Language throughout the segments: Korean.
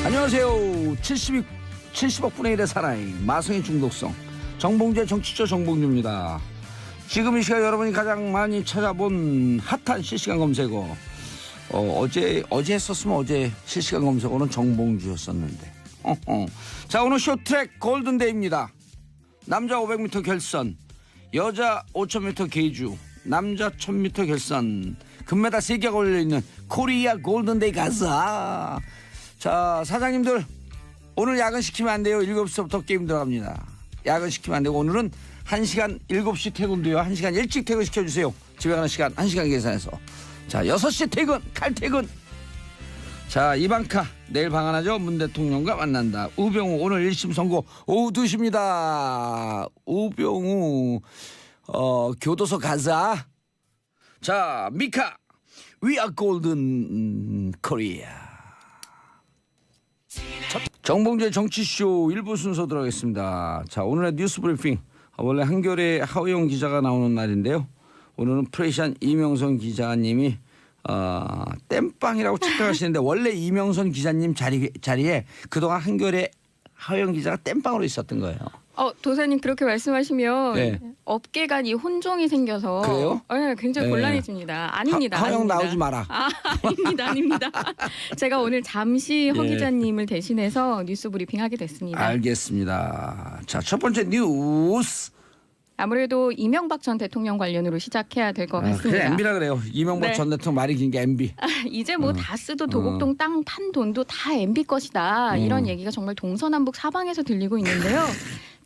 안녕하세요. 70억 분의 1의 사나이 마성의 중독성 정봉재 정치조 정봉주입니다. 지금 이 시간 여러분이 가장 많이 찾아본 핫한 실시간 검색어 어제 했었으면 어제 실시간 검색어는 정봉주였었는데 자, 오늘 쇼트랙 골든데이입니다. 남자 500m 결선, 여자 5000m 계주, 남자 1000m 결선 금메달 3개가 걸려있는 코리아 골든데이 가자. 자, 사장님들 오늘 야근시키면 안 돼요. 7시부터 게임 들어갑니다. 야근시키면 안 되고 오늘은 1시간 7시 퇴근도요. 1시간 일찍 퇴근시켜주세요. 집에 가는 시간 1시간 계산해서. 자, 6시 퇴근, 칼퇴근. 자, 이방카 내일 방한하죠. 문 대통령과 만난다. 우병우 오늘 1심 선고 오후 2시입니다. 우병우 교도소 가자. 자, 미카 We are golden Korea. 정봉재 정치쇼 1부 순서 들어가겠습니다. 자, 오늘의 뉴스 브리핑. 원래 한겨레 하우영 기자가 나오는 날인데요. 오늘은 프레시안 이명선 기자님이 땜빵이라고 착각하시는데 원래 이명선 기자님 자리에 그동안 한겨레 하우영 기자가 땜빵으로 있었던 거예요. 도사님 그렇게 말씀하시면 네. 업계 간이 혼종이 생겨서 그래요? 네, 굉장히 네. 곤란해집니다. 아닙니다. 하우영 아닙니다. 나오지 마라. 아닙니다. 제가 오늘 잠시 허 네. 기자님을 대신해서 뉴스 브리핑하게 됐습니다. 알겠습니다. 자, 첫 번째 뉴스. 아무래도 이명박 전 대통령 관련으로 시작해야 될 것 같습니다. 그래, MB라 그래요. 이명박 네. 전 대통령 말이 긴 게 MB. 이제 뭐 다스도 도곡동 땅 판 돈도 다 MB 것이다. 이런 얘기가 정말 동서남북 사방에서 들리고 있는데요.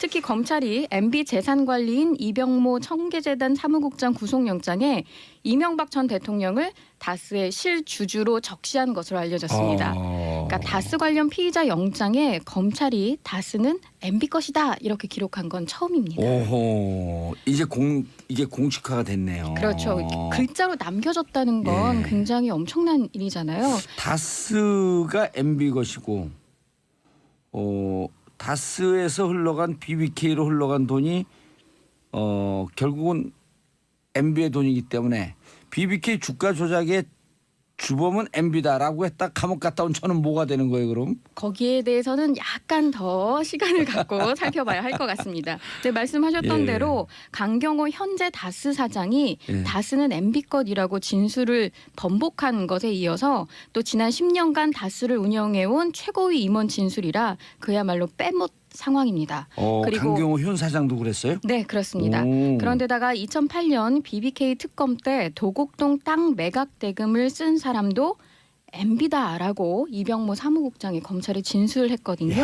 특히 검찰이 MB 재산관리인 이병모 청계재단 사무국장 구속영장에 이명박 전 대통령을 다스의 실주주로 적시한 것으로 알려졌습니다. 그러니까 다스 관련 피의자 영장에 검찰이 다스는 MB 것이다 이렇게 기록한 건 처음입니다. 오호, 이게 공식화가 됐네요. 그렇죠. 글자로 남겨졌다는 건 예. 굉장히 엄청난 일이잖아요. 다스가 MB 것이고 다스에서 흘러간 BBK로 흘러간 돈이 결국은 MB의 돈이기 때문에 BBK 주가 조작의 주범은 MB다라고 했다 감옥 갔다 온 저는 뭐가 되는 거예요 그럼? 거기에 대해서는 약간 더 시간을 갖고 살펴봐야 할 것 같습니다. 네, 말씀하셨던 예. 대로 강경호 현재 다스 사장이 예. 다스는 MB 것이라고 진술을 번복한 것에 이어서 또 지난 10년간 다스를 운영해온 최고위 임원 진술이라 그야말로 빼못 상황입니다. 그리고 강경호 현 사장도 그랬어요? 네, 그렇습니다. 오. 그런데다가 2008년 BBK 특검 때 도곡동 땅 매각 대금을 쓴 사람도 MB다라고 이병모 사무국장이 검찰에 진술했거든요.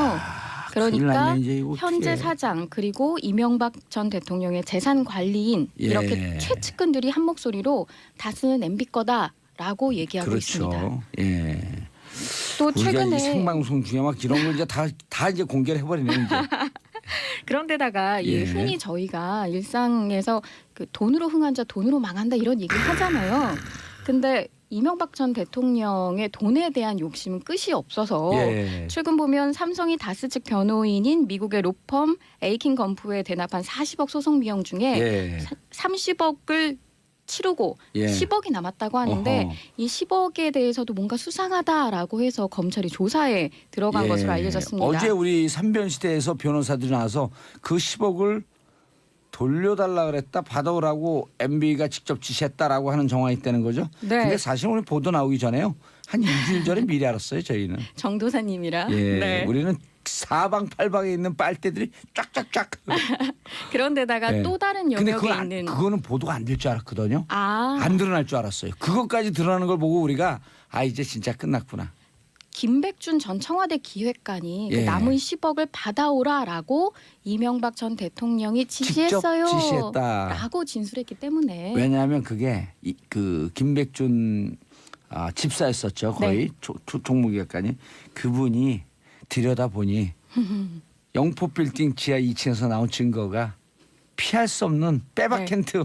큰일 그러니까 났네, 이제 이거 현재 어떡해. 사장 그리고 이명박 전 대통령의 재산 관리인 예. 이렇게 최측근들이 한 목소리로 다스는 MB 거다라고 얘기하고 있습니다. 그렇죠. 예. 또 우리가 최근에 이 생방송 중에 막 이런 걸 이제 다 이제 공개를 해버리네 이제. 그런데다가 이 예. 흔히 저희가 일상에서 그 돈으로 흥한 자 돈으로 망한다 이런 얘기를 하잖아요. 근데 이명박 전 대통령의 돈에 대한 욕심은 끝이 없어서 예. 최근 보면 삼성이 다스 측 변호인인 미국의 로펌 에이킨 건프에 대납한 40억 소송 비용 중에 예. 30억을 치르고 예. 10억이 남았다고 하는데 어허. 이 10억에 대해서도 뭔가 수상하다라고 해서 검찰이 조사에 들어간 예. 것으로 알려졌습니다. 어제 우리 삼변시대에서 변호사들이 나와서 그 10억을 돌려달라 그랬다 받아오라고 MB가 직접 지시했다라고 하는 정황이 있다는 거죠. 네. 근데 사실 오늘 보도 나오기 전에요. 한 일주일 전에 미리 알았어요 저희는. 정도사님이라. 예. 네. 우리는 사방팔방에 있는 빨대들이 쫙쫙쫙. 그런데다가 예. 또 다른 근데 영역에 있는 그거는 보도가 안 될 줄 알았거든요. 아 안 드러날 줄 알았어요. 그것까지 드러나는 걸 보고 우리가 이제 진짜 끝났구나. 김백준 전 청와대 기획관이 그 예. 남은 10억을 받아오라라고 이명박 전 대통령이 지시했어요. 직접 지시했다. 라고 진술했기 때문에 왜냐하면 그게 그 김백준 집사였었죠. 거의 총무기획관이. 그분이 들여다보니 영포빌딩 지하 2층에서 나온 증거가 피할 수 없는 빼박캔트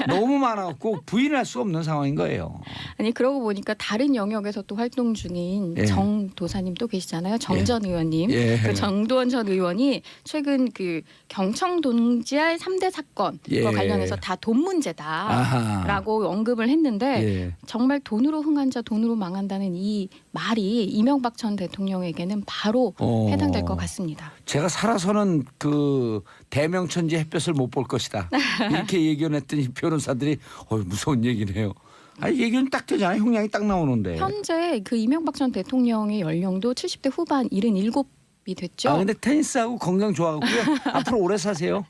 너무 많아갖고 부인할 수 없는 상황인 거예요. 아니 그러고 보니까 다른 영역에서 또 활동 중인 예. 정 도사님 또 계시잖아요. 정 전 의원님. 예. 그 정도원 전 의원이 최근 그 경청 동지알 3대 사건과 예. 관련해서 다 돈 문제다라고 아하. 언급을 했는데 예. 정말 돈으로 흥한 자 돈으로 망한다는 이 말이 이명박 전 대통령에게는 바로 해당될 것 같습니다. 제가 살아서는 그 대명천지 햇볕을 못 볼 것이다. 이렇게 예견했더니 변호사들이 무서운 얘기네요. 아니 예견 딱 되잖아요. 형량이 딱 나오는데. 현재 그 이명박 전 대통령의 연령도 70대 후반 77이 됐죠. 아 근데 테니스하고 건강 좋아가고요. 앞으로 오래 사세요.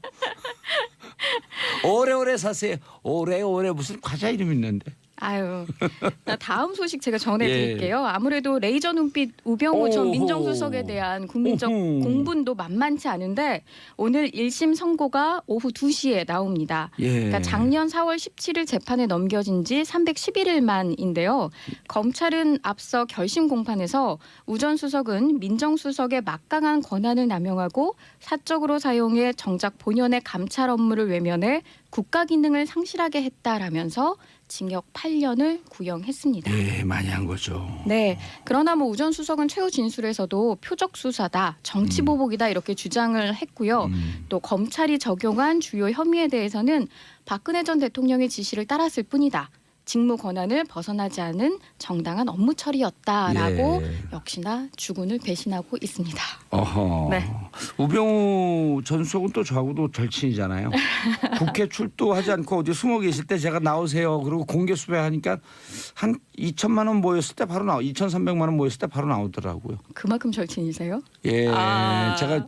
오래오래 사세요. 오래오래 무슨 과자 이름 있는데. 아유, 다음 소식 제가 전해드릴게요. 아무래도 레이저 눈빛 우병우 전 오호. 민정수석에 대한 국민적 오호. 공분도 만만치 않은데 오늘 1심 선고가 오후 2시에 나옵니다. 예. 그러니까 작년 4월 17일 재판에 넘겨진 지 311일 만인데요. 검찰은 앞서 결심 공판에서 우 전 수석은 민정수석의 막강한 권한을 남용하고 사적으로 사용해 정작 본연의 감찰 업무를 외면해 국가 기능을 상실하게 했다라면서 징역 8년을 구형했습니다. 예, 많이 한 거죠. 네. 그러나 우 전 수석은 최후 진술에서도 표적 수사다, 정치 보복이다 이렇게 주장을 했고요. 또 검찰이 적용한 주요 혐의에 대해서는 박근혜 전 대통령의 지시를 따랐을 뿐이다. 직무 권한을 벗어나지 않은 정당한 업무 처리였다라고 예. 역시나 주군을 배신하고 있습니다. 어허. 네. 우병우 전 수석은 또 저하고도 절친이잖아요. 국회 출두하지 않고 어디 숨어 계실 때 제가 나오세요. 그리고 공개 수배하니까 한 2천만 원 모였을 때 바로 2,300만 원 모였을 때 바로 나오더라고요. 그만큼 절친이세요? 예, 아. 제가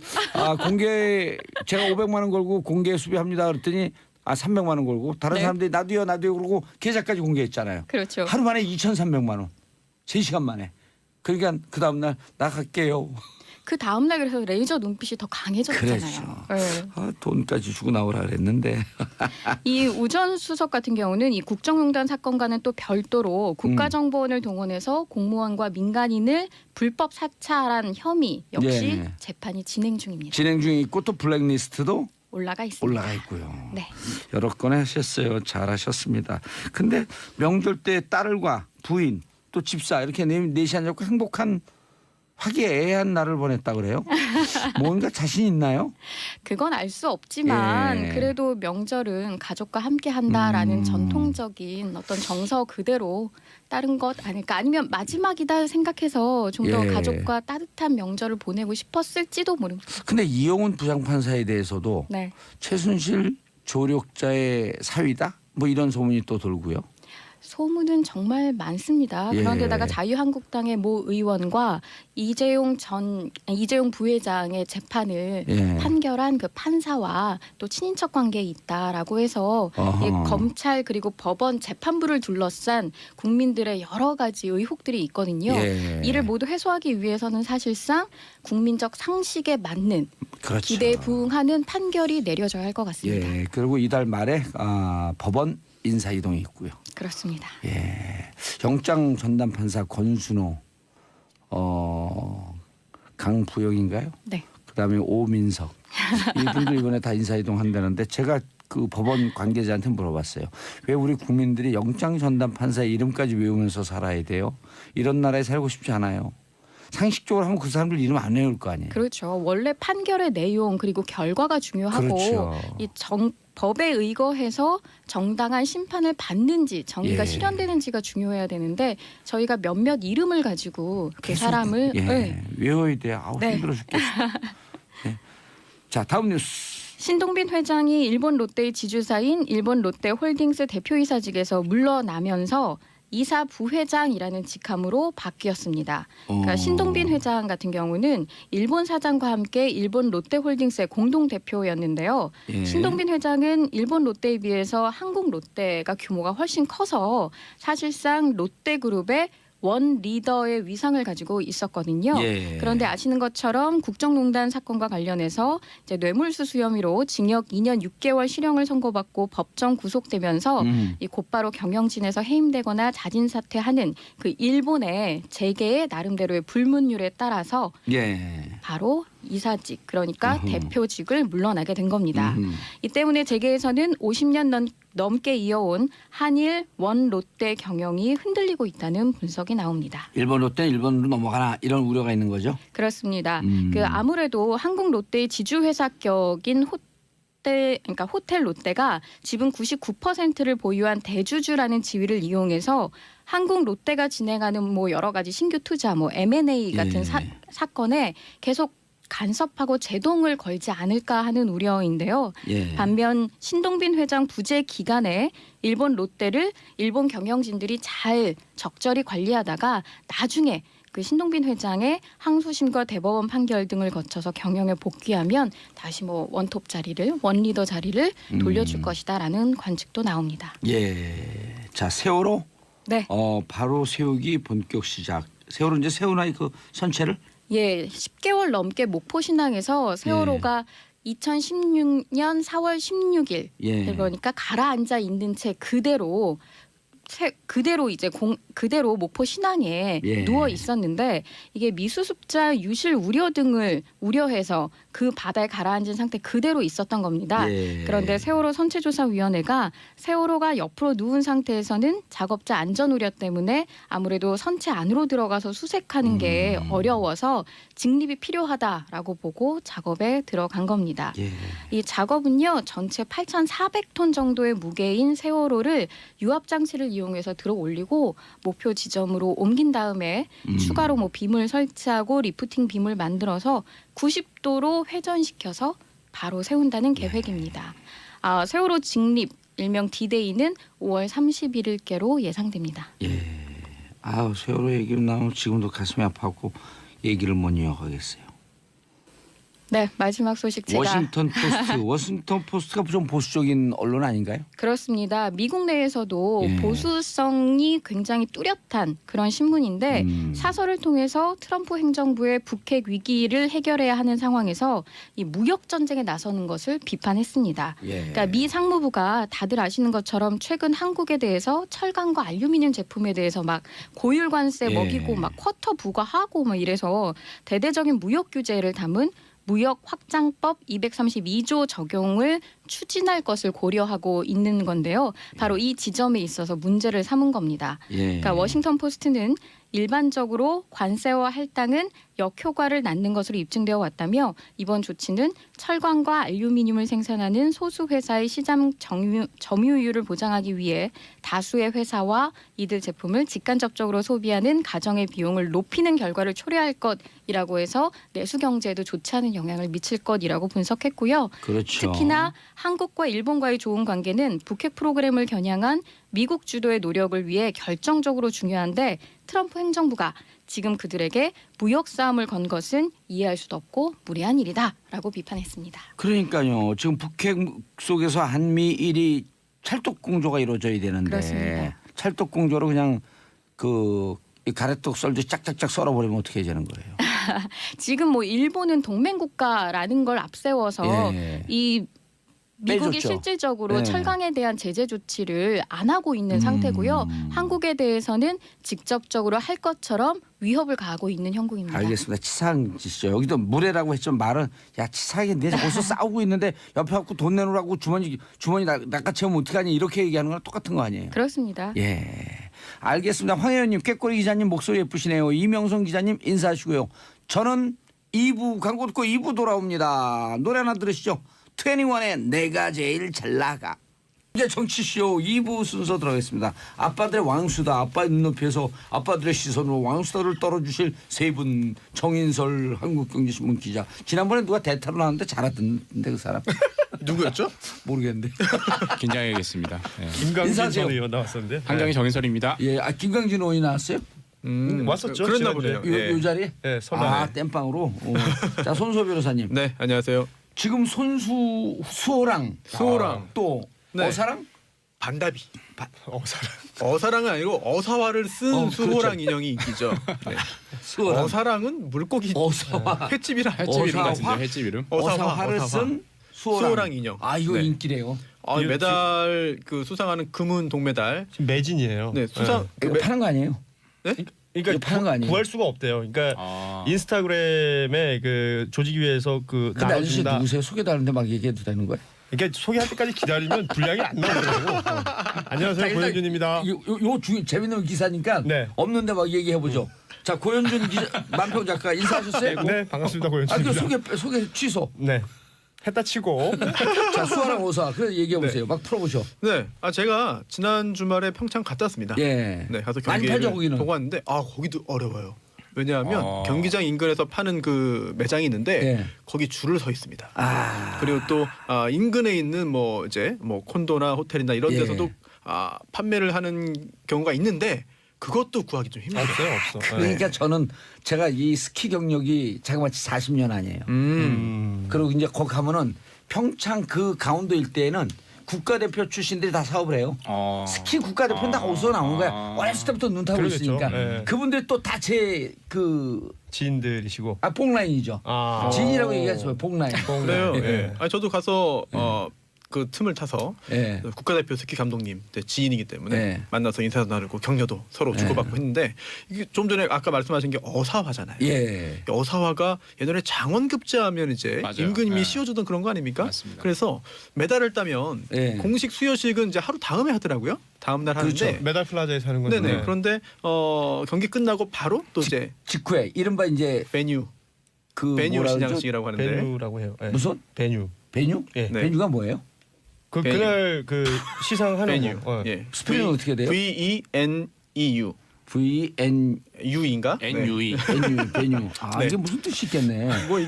제가 500만 원 걸고 공개 수배합니다. 그랬더니 300만 원 걸고 다른 네. 사람들이 나도요 그러고 계좌까지 공개했잖아요. 그렇죠. 하루 만에 2,300만 원. 3시간 만에. 그러니까 그 다음 날 나갈게요. 그 다음 날 그래서 레이저 눈빛이 더 강해졌잖아요. 그렇죠. 네. 돈까지 주고 나오라 그랬는데. 이 우 전 수석 같은 경우는 이 국정농단 사건과는 또 별도로 국가정보원을 동원해서 공무원과 민간인을 불법 사찰한 혐의 역시 예. 재판이 진행 중입니다. 진행 중에 있고 또 블랙리스트도 올라가 있습니다. 올라가 있고요. 네. 여러 건 하셨어요. 잘하셨습니다. 근데 명절 때 딸과 부인 또 집사 이렇게 넷이 앉아서 행복한 화기애애한 날을 보냈다 그래요? 뭔가 자신 있나요? 그건 알 수 없지만 예. 그래도 명절은 가족과 함께 한다라는 전통적인 어떤 정서 그대로 따른 것 아닐까 아니면 마지막이다 생각해서 좀 더 예. 가족과 따뜻한 명절을 보내고 싶었을지도 모릅니다. 근데 이용훈 부장판사에 대해서도 네. 최순실 조력자의 사위다? 뭐 이런 소문이 또 돌고요. 소문은 정말 많습니다. 예. 그런데다가 자유한국당의 모 의원과 이재용 부회장의 재판을 예. 판결한 그 판사와 또 친인척 관계에 있다라고 해서 어허. 이 검찰 그리고 법원 재판부를 둘러싼 국민들의 여러 가지 의혹들이 있거든요. 예. 이를 모두 해소하기 위해서는 사실상 국민적 상식에 맞는 그렇죠. 기대에 부응하는 판결이 내려져야 할 것 같습니다. 예. 그리고 이달 말에 법원 인사 이동이 있고요. 그렇습니다. 예. 영장 전담 판사 권순호, 강부영인가요? 네. 그다음에 오민석 이분들 이번에 다 인사 이동한다는데 제가 그 법원 관계자한테 물어봤어요. 왜 우리 국민들이 영장 전담 판사의 이름까지 외우면서 살아야 돼요? 이런 나라에 살고 싶지 않아요. 상식적으로 하면 그 사람들 이름 안 외울 거 아니에요. 그렇죠. 원래 판결의 내용 그리고 결과가 중요하고 그렇죠. 이 법에 의거해서 정당한 심판을 받는지 정의가 예. 실현되는지가 중요해야 되는데 저희가 몇몇 이름을 가지고 그 계속, 사람을 예. 네. 외워야 돼요. 아우 네. 힘들어 죽겠어. 네. 자 다음 뉴스. 신동빈 회장이 일본 롯데의 지주사인 일본 롯데홀딩스 대표이사직에서 물러나면서 이사 부회장이라는 직함으로 바뀌었습니다. 그러니까 신동빈 회장 같은 경우는 일본 사장과 함께 일본 롯데홀딩스의 공동 대표였는데요. 예. 신동빈 회장은 일본 롯데에 비해서 한국 롯데가 규모가 훨씬 커서 사실상 롯데그룹의 원 리더의 위상을 가지고 있었거든요. 예. 그런데 아시는 것처럼 국정농단 사건과 관련해서 이제 뇌물수수 혐의로 징역 2년 6개월 실형을 선고받고 법정 구속되면서 이 곧바로 경영진에서 해임되거나 자진 사퇴하는 그 일본의 재계의 나름대로의 불문율에 따라서 예. 바로 이사직 그러니까 으흠. 대표직을 물러나게 된 겁니다. 이 때문에 재계에서는 50년 넘게 이어온 한일 원 롯데 경영이 흔들리고 있다는 분석이 나옵니다. 일본 롯데는 일본으로 넘어가나 이런 우려가 있는 거죠. 그렇습니다. 그 아무래도 한국 롯데의 지주회사격인 그러니까 호텔 롯데가 지분 99%를 보유한 대주주라는 지위를 이용해서 한국 롯데가 진행하는 뭐 여러 가지 신규 투자, 뭐 M&A 같은 예. 사건에 계속 간섭하고 제동을 걸지 않을까 하는 우려인데요. 예. 반면 신동빈 회장 부재 기간에 일본 롯데를 일본 경영진들이 잘 적절히 관리하다가 나중에 그 신동빈 회장의 항소심과 대법원 판결 등을 거쳐서 경영에 복귀하면 다시 뭐 원톱 자리를 원리더 자리를 돌려줄 것이다라는 관측도 나옵니다. 예. 자, 세월호 네. 바로 세우기 본격 시작. 세월호 이제 세우나이 그 선체를 예, 10개월 넘게 목포신항에서 세월호가 2016년 4월 16일 예. 그러니까 가라앉아 있는 채 그대로 이제 그대로 목포 신항에 예. 누워 있었는데 이게 미수습자 유실 우려 등을 우려해서 그 바다에 가라앉은 상태 그대로 있었던 겁니다. 예. 그런데 세월호 선체조사위원회가 세월호가 옆으로 누운 상태에서는 작업자 안전 우려 때문에 아무래도 선체 안으로 들어가서 수색하는 게 어려워서 직립이 필요하다라고 보고 작업에 들어간 겁니다. 예. 이 작업은요 전체 8,400톤 정도의 무게인 세월호를 유압 장치를 이용해서 들어 올리고 목표 지점으로 옮긴 다음에 추가로 뭐 빔을 설치하고 리프팅 빔을 만들어서 90도로 회전시켜서 바로 세운다는 계획입니다. 세월호 직립 일명 D-Day는 5월 31일께로 예상됩니다. 예. 세월호 얘기를 나오면 지금도 가슴이 아파갖고 얘기를 못 이어가겠어요. 네, 마지막 소식 제가 워싱턴 포스트가 좀 보수적인 언론 아닌가요? 그렇습니다. 미국 내에서도 예. 보수성이 굉장히 뚜렷한 그런 신문인데 사설을 통해서 트럼프 행정부의 북핵 위기를 해결해야 하는 상황에서 이 무역 전쟁에 나서는 것을 비판했습니다. 예. 그러니까 미 상무부가 다들 아시는 것처럼 최근 한국에 대해서 철강과 알루미늄 제품에 대해서 막 고율 관세 예. 먹이고 막 쿼터 부과하고 막 이래서 대대적인 무역 규제를 담은 무역 확장법 232조 적용을 추진할 것을 고려하고 있는 건데요. 바로 이 지점에 있어서 문제를 삼은 겁니다. 예. 그러니까 워싱턴 포스트는 일반적으로 관세와 할당은 역효과를 낳는 것으로 입증되어 왔다며 이번 조치는 철강과 알루미늄을 생산하는 소수 회사의 시장 점유율을 보장하기 위해 다수의 회사와 이들 제품을 직간접적으로 소비하는 가정의 비용을 높이는 결과를 초래할 것이라고 해서 내수 경제에도 좋지 않은 영향을 미칠 것이라고 분석했고요. 그렇죠. 특히나 한국과 일본과의 좋은 관계는 북핵 프로그램을 겨냥한 미국 주도의 노력을 위해 결정적으로 중요한데 트럼프 행정부가 지금 그들에게 무역 싸움을 건 것은 이해할 수도 없고 무례한 일이다라고 비판했습니다. 그러니까요. 지금 북핵 속에서 한미일이 찰떡 공조가 이루어져야 되는데 그렇습니다. 찰떡 공조로 그냥 그 가래떡 썰듯이 짝짝짝 썰어버리면 어떻게 되는 거예요? 지금 뭐 일본은 동맹 국가라는 걸 앞세워서 예. 이 미국이 빼줬죠. 실질적으로 네. 철강에 대한 제재 조치를 안 하고 있는 상태고요. 한국에 대해서는 직접적으로 할 것처럼 위협을 가하고 있는 형국입니다. 알겠습니다. 치사한 짓이죠. 여기도 무례라고 했지만 말은 야 치사하게 내 벌써 싸우고 있는데 옆에 갖고 돈 내놓으라고 주머니 낚아채우면 어떡하니 이렇게 얘기하는 거랑 똑같은 거 아니에요? 그렇습니다. 예. 알겠습니다. 황 의원님 꾀꼬리 기자님 목소리 예쁘시네요. 이명선 기자님 인사하시고요. 저는 2부 광고 듣고 2부 돌아옵니다. 노래 하나 들으시죠. 21의 내가 제일 잘 나가. 이제 정치쇼 2부 순서 들어가겠습니다. 아빠들의 왕수다. 아빠의 눈높이에서 아빠들의 시선으로 왕수다를 떨어주실 세 분. 정인설 한국경제신문 기자. 지난번에 누가 대타로 나왔는데 잘하던데 그 사람. 누구였죠? 모르겠는데. 긴장해야겠습니다. 네. 김강진 인사하세요. 전 의원 나왔었는데. 한강의 정인설입니다. 예, 김강진 의원이 나왔어요? 왔었죠. 그랬나 지난주에. 보네요. 요 자리에? 네, 설날에. 땜빵으로. 자, 손소 변호사님. 네, 안녕하세요. 지금 손수 수호랑 수호랑. 또 네. 어사랑? 반다비. 어사랑은 아니고 어사화를 쓴 수호랑 그렇죠. 인형이 인기죠. 네. 수호랑. 어사랑은 물고기 어사화. 횟집이라. 횟집 이름 어사화? 같은데 횟집 이름. 어사화를 쓴 수호랑 인형. 아 이거 네. 인기래요. 메달 그 수상하는 금은 동메달. 지금 매진이에요. 네, 수상 이거 파는 거 아니에요? 이거 파는 거 아니에요? 구할 수가 없대요. 그러니까 아. 인스타그램에 그 조직위에서 그 근데 아저씨 나눠준다. 누구세요? 소개다는데 막 얘기해도 되는 거예요? 그러니까 소개할 때까지 기다리면 분량이 안 나오더라고. 안녕하세요, 고현준입니다. 요 재밌는 기사니까 네. 없는데 막 얘기해 보죠. 자 고현준 기자, 만평 작가 인사하셨어요? 네, 반갑습니다, 아 그 고현준입니다. 소개 취소. 네, 했다 치고. 자 수아랑 오사 그래 얘기해 보세요. 막 풀어보죠. 네. 제가 지난 주말에 평창 갔다 왔습니다. 예. 네, 가서 많이 경기를 팔죠 거기는. 보고 왔는데 거기도 어려워요. 왜냐하면 아. 경기장 인근에서 파는 그 매장이 있는데 예. 거기 줄을 서 있습니다. 아 그리고 또 인근에 있는 뭐 콘도나 호텔이나 이런 예. 데서도 판매를 하는 경우가 있는데 그것도 구하기 좀 힘들어요. 없어요, 없어. 그러니까 저는 제가 이 스키 경력이 자그마치 40년 아니에요. 그리고 이제 거기 가면은 평창 그 강원도 일대에는 국가대표 출신들이 다 사업을 해요. 스키 국가대표는 다 어디서 나온 거야. 어렸을 때부터 눈 타고 그러겠죠. 있으니까. 네. 그분들이 또 다 제 지인들이시고. 복라인이죠. 아. 진이라고 얘기하죠. 복라인. 그래요. 예. 예. 저도 가서 그 틈을 타서 예. 국가대표 스키 감독님 지인이기 때문에 네. 만나서 인사도 나누고 격려도 서로 주고받고 했는데 이게 좀 전에 아까 말씀하신 게 어사화잖아요. 예. 어사화가 예전에 장원급제하면 이제 맞아요. 임금님이 네. 씌워주던 그런 거 아닙니까? 맞습니다. 그래서 메달을 따면 예. 공식 수여식은 이제 하루 다음에 하더라고요. 다음 날 하는데 그렇죠. 메달 플라자에서 하는 건데. 네네. 그런데 경기 끝나고 바로 또 이제 직후에 이른바 이제 베뉴 뭐라 그러죠? 시상식이라고 하는데 베뉴라고 해요. 예. 무슨 베뉴. 베뉴? 예. 네. 베뉴가 뭐예요? 베뉴. 그날 그 시상하는 베뉴. 거. 예. 스펠링은 어떻게 돼요? VENEU VN U인가? NUE. 베뉴. 아 네. 이게 무슨 뜻이 있겠네. 뭐 예.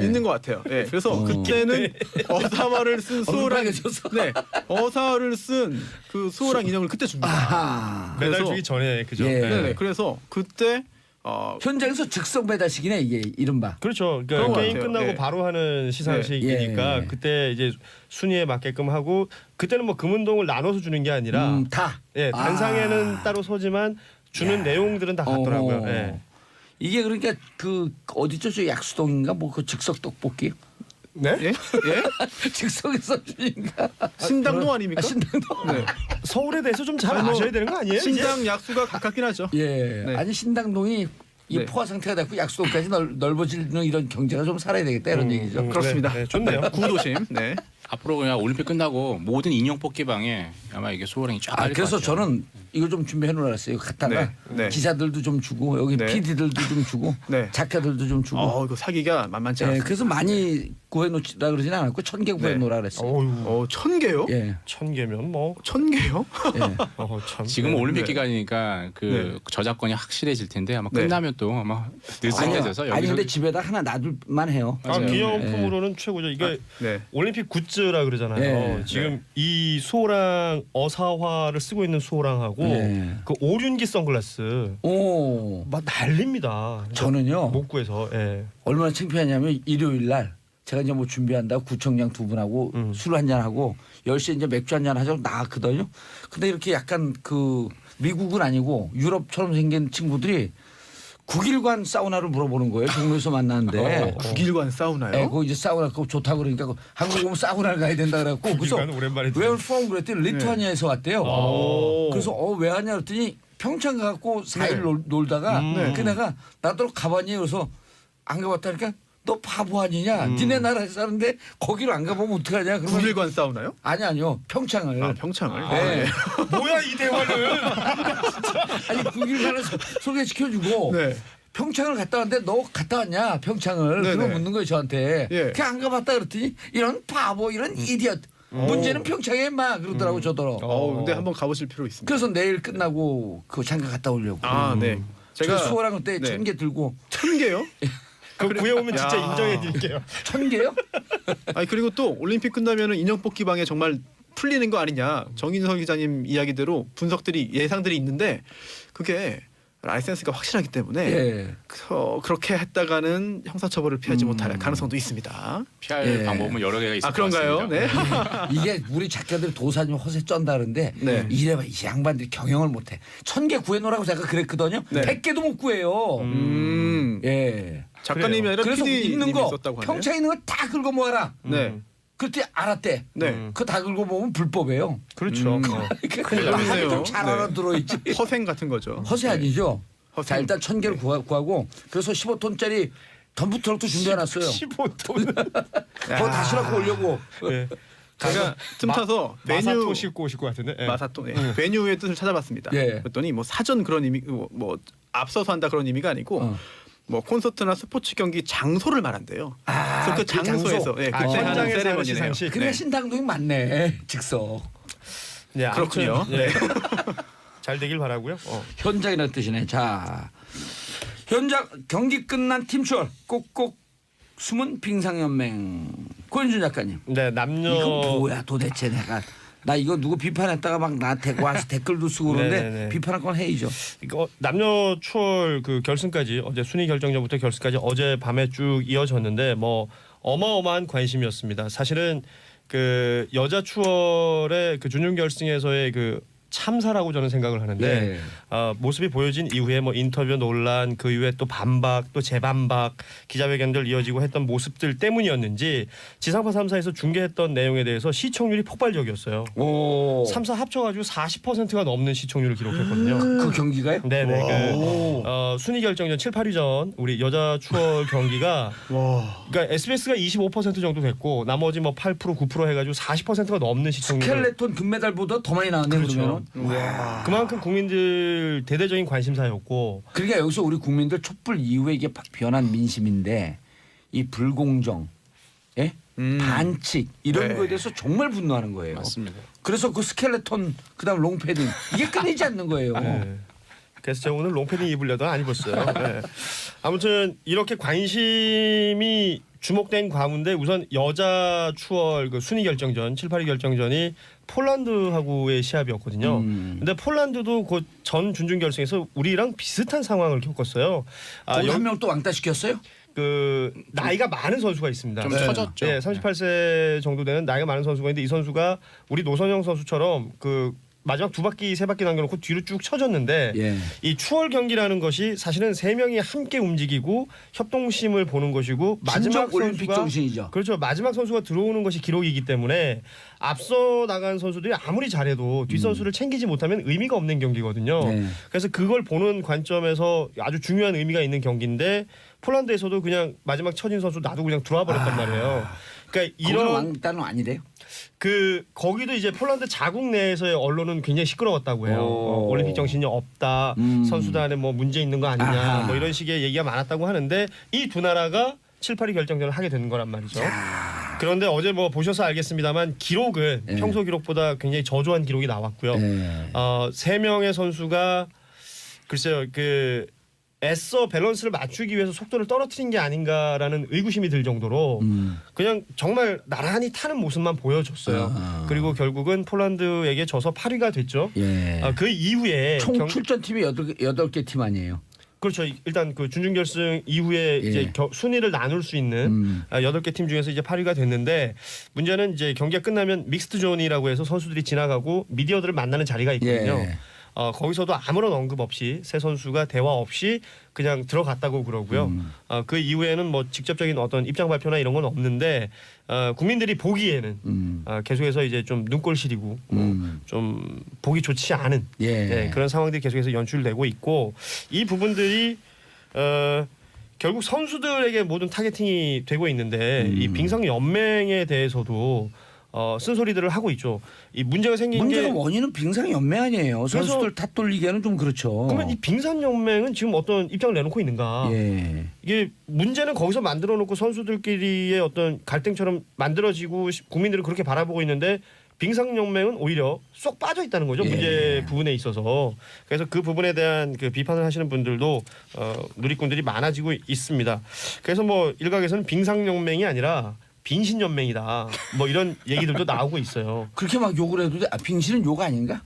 있는 것 같아요. 예. 그래서 그때는 어사화를 쓴 수호랑 빨개졌어. 네 어사화를 쓴 그 수호랑 인형을 그때 줍니다. 아하. 메달 그래서- 주기 전에 그죠. 예. 네네. 그래서 그때 현장에서 즉석 배달식이네 이게 이른바. 그렇죠. 그런 그러니까 것 게임 같아요. 끝나고 예. 바로 하는 시상식이니까 예. 그때 이제 순위에 맞게끔 하고 그때는 뭐 금운동을 나눠서 주는 게 아니라 다. 예, 단상에는 아. 따로 서지만 주는 내용들은 다 같더라고요. 예. 이게 그러니까 그 어디죠? 저 약수동인가 뭐 그 즉석 떡볶이. 네? 예? 예? 즉석에서 주니까. 신당동 아닙니까? 신당동. 네. 서울에 대해서 좀 잘 아니, 뭐 아셔야 되는 거 아니에요? 이제? 신당 약수가 가깝긴 하죠. 예. 네. 아니 신당동이 이 네. 포화 상태가 됐고 약수동까지 넓어지는 이런 경제가 좀 살아야 되겠다 이런 얘기죠. 그렇습니다. 네, 좋네요. 구도심. 네. 앞으로 그냥 올림픽 끝나고 모든 인형 뽑기방에 아마 이게 소호랑이 쫙 깔릴 그래서 것 같아요. 저는 이거 좀 준비해 놓으라 했어요. 갔다가 네, 네. 기사들도 좀 주고 여기 네. PD들도 좀 주고 네. 작가들도 좀 주고. 이거 사기가 만만치 예, 않습니다. 그래서 많이 구해 놓지라 그러진 않았고 1000개 구해 네. 놓으라 그랬어요. 어우, 1000개요? 예. 1000개면 뭐 1000개요? 예. 참. 지금 네. 올림픽 네. 기간이니까 그 네. 저작권이 확실해질 텐데 아마 네. 끝나면 또 아마 느슨해져서 아니 여기서 근데 집에다 하나 놔둘만 해요. 맞아요. 기념품으로는 최고죠. 이게 네. 올림픽 굿즈라 그러잖아요. 네. 지금 네. 이 수호랑 어사화를 쓰고 있는 수호랑하고 네. 그 오륜기 선글라스 오. 막 난립니다. 저는요. 못 구해서. 예. 얼마나 창피하냐면 일요일 날 제가 이제 뭐 준비한다고 구청장 두 분하고 술 한잔 하고 10시에 이제 맥주 한잔 하자고 나갔거든요. 근데 이렇게 약간 그 미국은 아니고 유럽처럼 생긴 친구들이 9일간 사우나를 물어보는 거예요. 종로에서 만났는데. 9일간 사우나요? 네, 거기 이제 사우나 그거 좋다고 그러니까 한국 오면 사우나를 가야 된다 그래갖고 그래서 9일간 오랜만에 Where from 그랬더니 리투아니아에서 왔대요. 오. 그래서 왜 왔냐 그랬더니 평창 가갖고 4일 놀다가 그 내가 나도 가봤니 그래서 안 가봤다니까 너 바보 아니냐 니네 나라에 사는데 거기로 안 가보면 어떡하냐 그러면 9일간 사우나요? 아니요 평창을 평창을. 네. 뭐야 이 대화는? 아니 9일간을 소개시켜주고 네. 평창을 갔다 왔는데 너 갔다 왔냐 평창을 네네. 그거 묻는 거예요 저한테 예. 그냥 안 가봤다 그랬더니 이런 바보 이런 이디엇 문제는 평창에 마 그러더라고 저더러 근데 한번 가보실 필요 있습니다. 그래서 내일 끝나고 그 잠깐 갔다 오려고 네. 제가 수호랑 그때 네. 1000개 들고 1000개요? 그 구해오면 진짜 야. 인정해 드릴게요. 1000개요? 아니 그리고 또 올림픽 끝나면은 인형 뽑기방에 정말 풀리는 거 아니냐. 정인석 기자님 이야기대로 분석들이 예상들이 있는데 그게 라이센스가 확실하기 때문에 예. 그렇게 했다가는 형사처벌을 피하지 못할 가능성도 있습니다. 피할 예. 방법은 여러 개가 있을 것 그런가요? 같습니다. 네. 이게 우리 작가들이 도사님 허세 쩐다 그러는데 네. 이래봐 이 양반들이 경영을 못해. 1000개 구해놓으라고 제가 그랬거든요. 네. 100개도 못 구해요. 예. 작가님이 아니라 그래서 있는 PD님이 거 썼다고 하네요. 경찰에 있는 거 다 긁어 모아라. 네. 그때 알았대. 네. 그거 다 긁어 모으면 불법이에요. 그렇죠. 큰일 났네요. 좀잘 네. 알아들어있지. 허생 같은 거죠. 허세 아니죠. 허세. 자 일단 1000개를 구하고 그래서 15톤짜리 덤프 트럭도 준비해놨어요. 15톤. 그거 다 실어갖고 오려고. 네. 제가 틈 타서 마사토 싣고 오실 것 같은데. 예. 마사토 베뉴의 뜻을 찾아봤습니다. 예. 그랬더니 뭐 사전 그런 의미 뭐 앞서서 한다 그런 의미가 아니고 뭐 콘서트나 스포츠 경기 장소를 말한대요. 아, 그래서 그 장소에서 예, 그때 하는 현장에서 하는 세레머니네요. 시상식. 그래 신당동이 많네. 즉석. 네, 아무튼, 그렇군요. 예. 잘 되길 바라고요. 현장이라는 뜻이네. 자 현장 경기 끝난 팀 추월 꼭꼭 숨은 빙상연맹 고현준 작가님. 네, 남녀 이거 뭐야 도대체 나 이거 누구 비판했다가 막 나한테 와서 댓글도 쓰고 그러는데 네네네. 비판할 건 해이죠. 이거 남녀 추월 그 결승까지 어제 순위 결정전부터 결승까지 어제 밤에 쭉 이어졌는데 뭐 어마어마한 관심이었습니다. 사실은 그 여자 추월의 그 준결 결승에서의 그 참사라고 저는 생각을 하는데 예. 모습이 보여진 이후에 뭐 인터뷰 논란 그 이후에 또 반박 또 재반박 기자회견들 이어지고 했던 모습들 때문이었는지 지상파 3사에서 중계했던 내용에 대해서 시청률이 폭발적이었어요. 오. 3사 합쳐가지고 40%가 넘는 시청률을 기록했거든요. 그 경기가요? 네네. 오. 순위 결정전 7, 8위전 우리 여자 추월 경기가 그러니까 SBS가 25% 정도 됐고 나머지 뭐 8%, 9% 해가지고 40%가 넘는 시청률. 스켈레톤 금메달보다 더 많이 나왔네. 그렇죠. 그러면. 그만큼 국민들 대대적인 관심사였고. 그러니까 여기서 우리 국민들 촛불 이후에 이게 변한 민심인데 이 불공정, 예? 반칙 이런 네. 거에 대해서 정말 분노하는 거예요. 맞습니다. 그래서 그 스켈레톤 그다음 롱패딩 이게 끊이지 않는 거예요. 네. 그래서 제가 오늘 롱패딩 입으려도 안 입었어요. 네. 아무튼 이렇게 관심이 주목된 가운데 우선 여자 추월 그 순위 결정전 7, 8위 결정전이 폴란드하고의 시합이었거든요. 근데 폴란드도 그 전 준준 결승에서 우리랑 비슷한 상황을 겪었어요. 거기 한 명 또 왕따 시켰어요? 그 나이가 많은 선수가 있습니다. 좀 처졌죠. 네, 38세 정도 되는 나이가 많은 선수가 있는데 이 선수가 우리 노선영 선수처럼 그 마지막 2바퀴 3바퀴 남겨놓고 뒤로 쭉 쳐졌는데 예. 이 추월 경기라는 것이 사실은 3명이 함께 움직이고 협동심을 보는 것이고 마지막 진정 올림픽 선수가 정신이죠. 그렇죠. 마지막 선수가 들어오는 것이 기록이기 때문에 앞서 나간 선수들이 아무리 잘해도 뒷 선수를 챙기지 못하면 의미가 없는 경기거든요. 네. 그래서 그걸 보는 관점에서 아주 중요한 의미가 있는 경기인데 폴란드에서도 그냥 마지막 처진 선수 놔두고 그냥 들어와 버렸단 말이에요. 그러니까 이런 이런 왕따는 아니래요? 그 거기도 이제 폴란드 자국 내에서의 언론은 굉장히 시끄러웠다고 해요. 오. 올림픽 정신이 없다. 선수단에 뭐 문제 있는 거 아니냐. 아하. 뭐 이런 식의 얘기가 많았다고 하는데 이 두 나라가 7, 8위 결정전을 하게 되는 거란 말이죠. 그런데 어제 뭐 보셔서 알겠습니다만 기록은 네. 평소 기록보다 굉장히 저조한 기록이 나왔고요. 네. 3명의 선수가 글쎄요. 그 애써 밸런스를 맞추기 위해서 속도를 떨어뜨린 게 아닌가라는 의구심이 들 정도로 그냥 정말 나란히 타는 모습만 보여줬어요. 그리고 결국은 폴란드에게 져서 8위가 됐죠. 예. 그 이후에 총 출전팀이 8개 팀 아니에요? 그렇죠. 일단 그 준준결승 이후에 예. 이제 순위를 나눌 수 있는 8개 팀 중에서 이제 8위가 됐는데 문제는 이제 경기가 끝나면 믹스드 존이라고 해서 선수들이 지나가고 미디어들을 만나는 자리가 있거든요. 예. 거기서도 아무런 언급 없이 세 선수가 대화 없이 그냥 들어갔다고 그러고요. 그 이후에는 뭐 직접적인 어떤 입장 발표나 이런 건 없는데 국민들이 보기에는 계속해서 이제 좀 눈꼴 시리고 좀 보기 좋지 않은 예. 그런 상황들이 계속해서 연출되고 있고 이 부분들이 결국 선수들에게 모든 타겟팅이 되고 있는데 이 빙상 연맹에 대해서도 쓴소리들을 하고 있죠. 이 문제가 생긴 문제가 게 원인은 빙상 연맹 아니에요. 선수들 탓 돌리기에는 좀 그렇죠. 그러면 이 빙상 연맹은 지금 어떤 입장을 내놓고 있는가? 예. 이게 문제는 거기서 만들어 놓고 선수들끼리의 어떤 갈등처럼 만들어지고 국민들은 그렇게 바라보고 있는데 빙상 연맹은 오히려 쏙 빠져 있다는 거죠. 예. 문제 부분에 있어서. 그래서 그 부분에 대한 그 비판을 하시는 분들도 누리꾼들이 많아지고 있습니다. 그래서 뭐 일각에서는 빙상 연맹이 아니라 빙신연맹이다. 뭐 이런 얘기들도 나오고 있어요. 그렇게 막 욕을 해도 돼? 빙신은 욕 아닌가?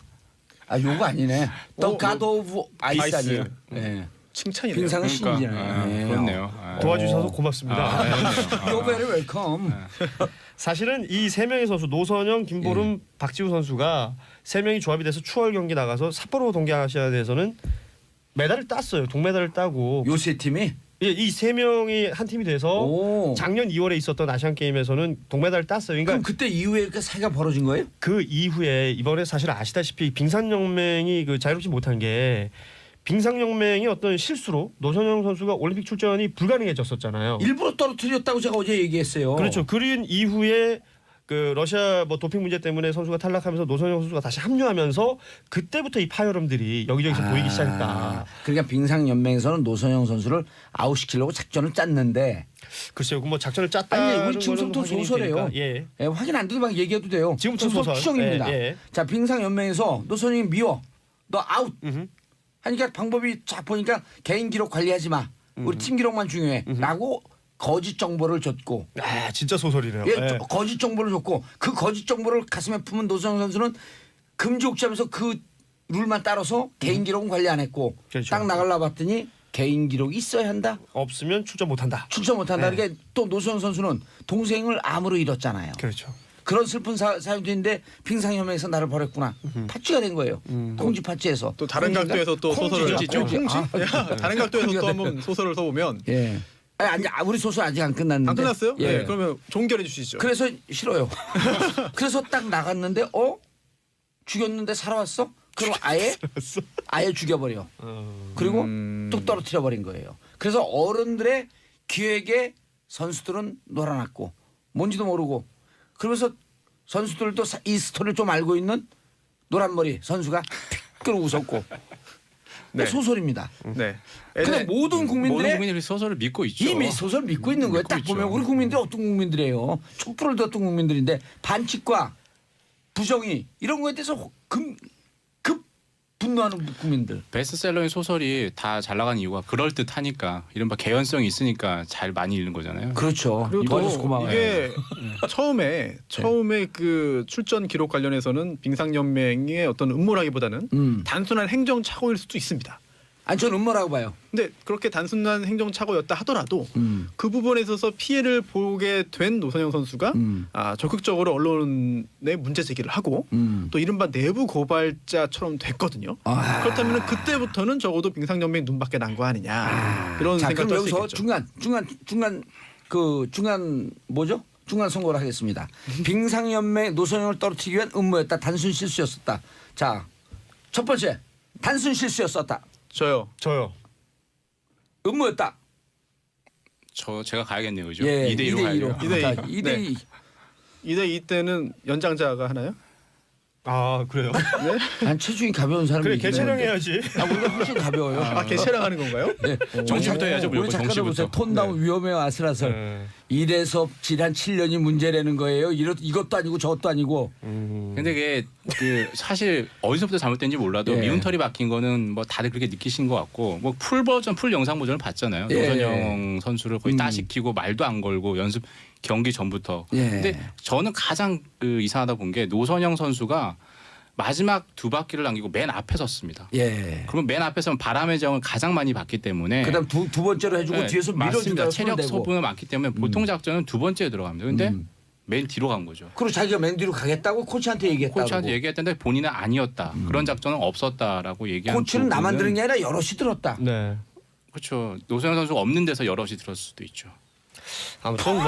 아 요거 아니네. The 어, God of Ice 아이스. 아니에요. 네. 칭찬이네요. 빙상은 그러니까, 신이잖아요. 네. 그렇네요. 아, 도와주셔서 고맙습니다. You're very welcome. 사실은 이 세 명의 선수 노선영, 김보름, 박지우 선수가 세 명이 조합이 돼서 추월 경기 나가서 삿포로 동계아시아대에서는 메달을 땄어요. 동메달을 따고 요새 팀이 이 세 명이 한 팀이 돼서 오. 작년 2월에 있었던 아시안 게임에서는 동메달을 땄어요. 그러니까 그럼 그때 이후에 그 사이가 벌어진 거예요? 그 이후에 이번에 사실 아시다시피 빙상연맹이 그 자유롭지 못한 게 빙상연맹이 어떤 실수로 노선영 선수가 올림픽 출전이 불가능해졌었잖아요. 일부러 떨어뜨렸다고 제가 어제 얘기했어요. 그렇죠. 그런 이후에 그 러시아 뭐 도핑 문제 때문에 선수가 탈락하면서 노선영 선수가 다시 합류하면서 그때부터 이 파열음들이 여기저기서 보이기 시작했다. 그러니까 빙상연맹에서는 노선영 선수를 아웃시키려고 작전을 짰는데 글쎄요, 뭐 작전을 짰다. 아니 우리 지금부터 소설이에요. 예. 예, 확인 안 돼도 막 얘기해도 돼요. 지금부터 소설 소설. 추정입니다. 예, 예. 자 빙상연맹에서 노선영이 미워, 너 아웃. 음흠. 하니까 방법이 쫙 보니까 개인 기록 관리하지 마. 우리 팀 기록만 중요해.라고 거짓 정보를 줬고, 아 진짜 소설이네요. 예, 예. 거짓 정보를 줬고 그 거짓 정보를 가슴에 품은 노선영 선수는 금지옥지하면서 그 룰만 따라서 개인 기록은 관리 안 했고 그렇죠. 딱 나가려 봤더니 개인 기록이 있어야 한다. 없으면 출전 못한다. 출전 못한다. 네. 그러니까 또 노선영 선수는 동생을 암으로 잃었잖아요. 그렇죠. 그런 슬픈 사연도 있는데 빙상연맹에서 나를 버렸구나. 파치가 된 거예요. 콩쥐 파치에서. 또 다른 콩쥐인가? 각도에서 또 소설을 콩쥐죠. 콩쥐? 아, 다른 각도에서 콩쥐가 또 됐네. 한번 소설을 써보면 예. 아니 우리 소설 아직 안 끝났는데. 안 끝났어요? 예. 네, 그러면 종결해 주시죠. 그래서 싫어요. 그래서 딱 나갔는데 죽였는데 살아왔어? 그럼 아예 죽여버려. 그리고 뚝 떨어뜨려 버린 거예요. 그래서 어른들의 기획에 선수들은 놀아났고 뭔지도 모르고 그러면서 선수들도 이 스토리를 좀 알고 있는 노란머리 선수가 픽 웃었고 네. 소설입니다. 네. 근데 모든 모든 국민들의 국민들이 소설을 믿고 있죠. 이미 소설 믿고 있는 거예요. 믿고 딱 있죠. 보면 우리 국민들이 어떤 국민들이에요. 촛불을 들었던 국민들인데 반칙과 부정의 이런 거에 대해서 급 분노하는 국민들. 베스트셀러인 소설이 다 잘 나가는 이유가 그럴 듯하니까 이른바 개연성이 있으니까 잘 많이 읽는 거잖아요. 그렇죠. 그리고 도와줘서 또 고마워요. 이게 처음에 그 출전 기록 관련해서는 빙상연맹의 어떤 음모라기보다는 단순한 행정착오일 수도 있습니다. 아니 저는 음모라고 봐요. 근데 그렇게 단순한 행정착오였다 하더라도 그 부분에 있어서 피해를 보게 된 노선영 선수가 적극적으로 언론에 문제 제기를 하고 또 이른바 내부 고발자처럼 됐거든요. 그렇다면 그때부터는 적어도 빙상연맹 눈밖에 난 거 아니냐 이런 자, 생각도 그럼 할 수 여기서 있겠죠. 중간 뭐죠? 중간 선고를 하겠습니다. 빙상연맹 노선영을 떨어뜨리기 위한 음모였다. 단순 실수였었다. 자, 첫 번째 단순 실수였었다. 저요. 음모였다. 제가 가야겠네요, 그죠? 예, 2대2로 가야 돼요. 2대2. 2대2. 2대2 때는 연장자가 하나요? 아 그래요? 난 체중이 가벼운 사람이 그래 개체량해야지. 우리가 훨씬 가벼워요. 개체랑 하는 건가요? 네. 정시부터 해야죠, 우리 무조건 작가들 보세요. 정시부터. 톤 다운 위험해요 아슬아슬. 네. 이래서 지난 7년이 문제라는 거예요. 이것도 아니고 저것도 아니고. 근데 그게 사실 어디서부터 잘못된지 몰라도 예. 미운 털이 박힌 거는 뭐 다들 그렇게 느끼신 것 같고 뭐 풀 영상 버전을 봤잖아요. 예. 노선영 선수를 거의 따시키고 말도 안 걸고 연습 경기 전부터. 예. 근데 저는 가장 이상하다 본 게 노선영 선수가 마지막 두 바퀴를 남기고 맨 앞에 섰습니다. 예. 그러면 맨 앞에 서면 바람의 정을 가장 많이 받기 때문에 그다음 두 번째로 해주고 네, 뒤에서 맞습니다. 밀어준다. 체력 소모가 많기 때문에 보통 작전은 두 번째에 들어갑니다. 근데 맨 뒤로 간 거죠. 그리고 자기가 맨 뒤로 가겠다고 코치한테 얘기했다고. 코치한테 얘기했는데 본인은 아니었다. 그런 작전은 없었다라고 얘기한 코치는 나만 부분은 들은 게 아니라 여럿이 들었다. 네. 그렇죠. 노선영 선수가 없는 데서 여럿이 들었을 수도 있죠. 아무튼 뭐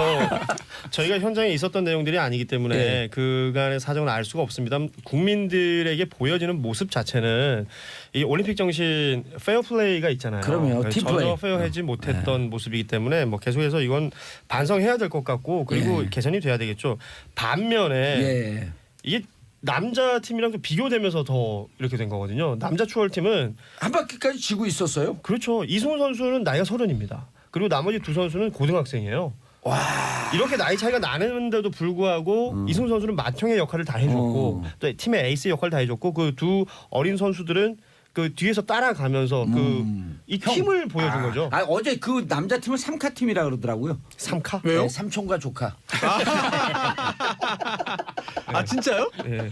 저희가 현장에 있었던 내용들이 아니기 때문에 네. 그간의 사정을 알 수가 없습니다. 국민들에게 보여지는 모습 자체는 이 올림픽 정신 페어플레이가 있잖아요. 그럼요. 팀플레이. 전혀 페어하지 못했던 모습이기 때문에 뭐 계속해서 이건 반성해야 될 것 같고 그리고 예. 개선이 돼야 되겠죠. 반면에 예. 이게 남자 팀이랑 또 비교되면서 더 이렇게 된 거거든요. 남자 추월팀은 한 바퀴까지 지고 있었어요. 그렇죠. 이승우 선수는 나이가 30입니다. 그리고 나머지 두 선수는 고등학생이에요. 와. 이렇게 나이 차이가 나는데도 불구하고 이승우 선수는 맏형의 역할을 다 해줬고 또 팀의 에이스 역할을 다 해줬고 그 두 어린 선수들은 그 뒤에서 따라가면서 이 팀을 보여준 거죠. 아 어제 그 남자 팀은 3카 팀이라 그러더라고요. 3카? 네, 삼촌과 조카. 아 진짜요? 예.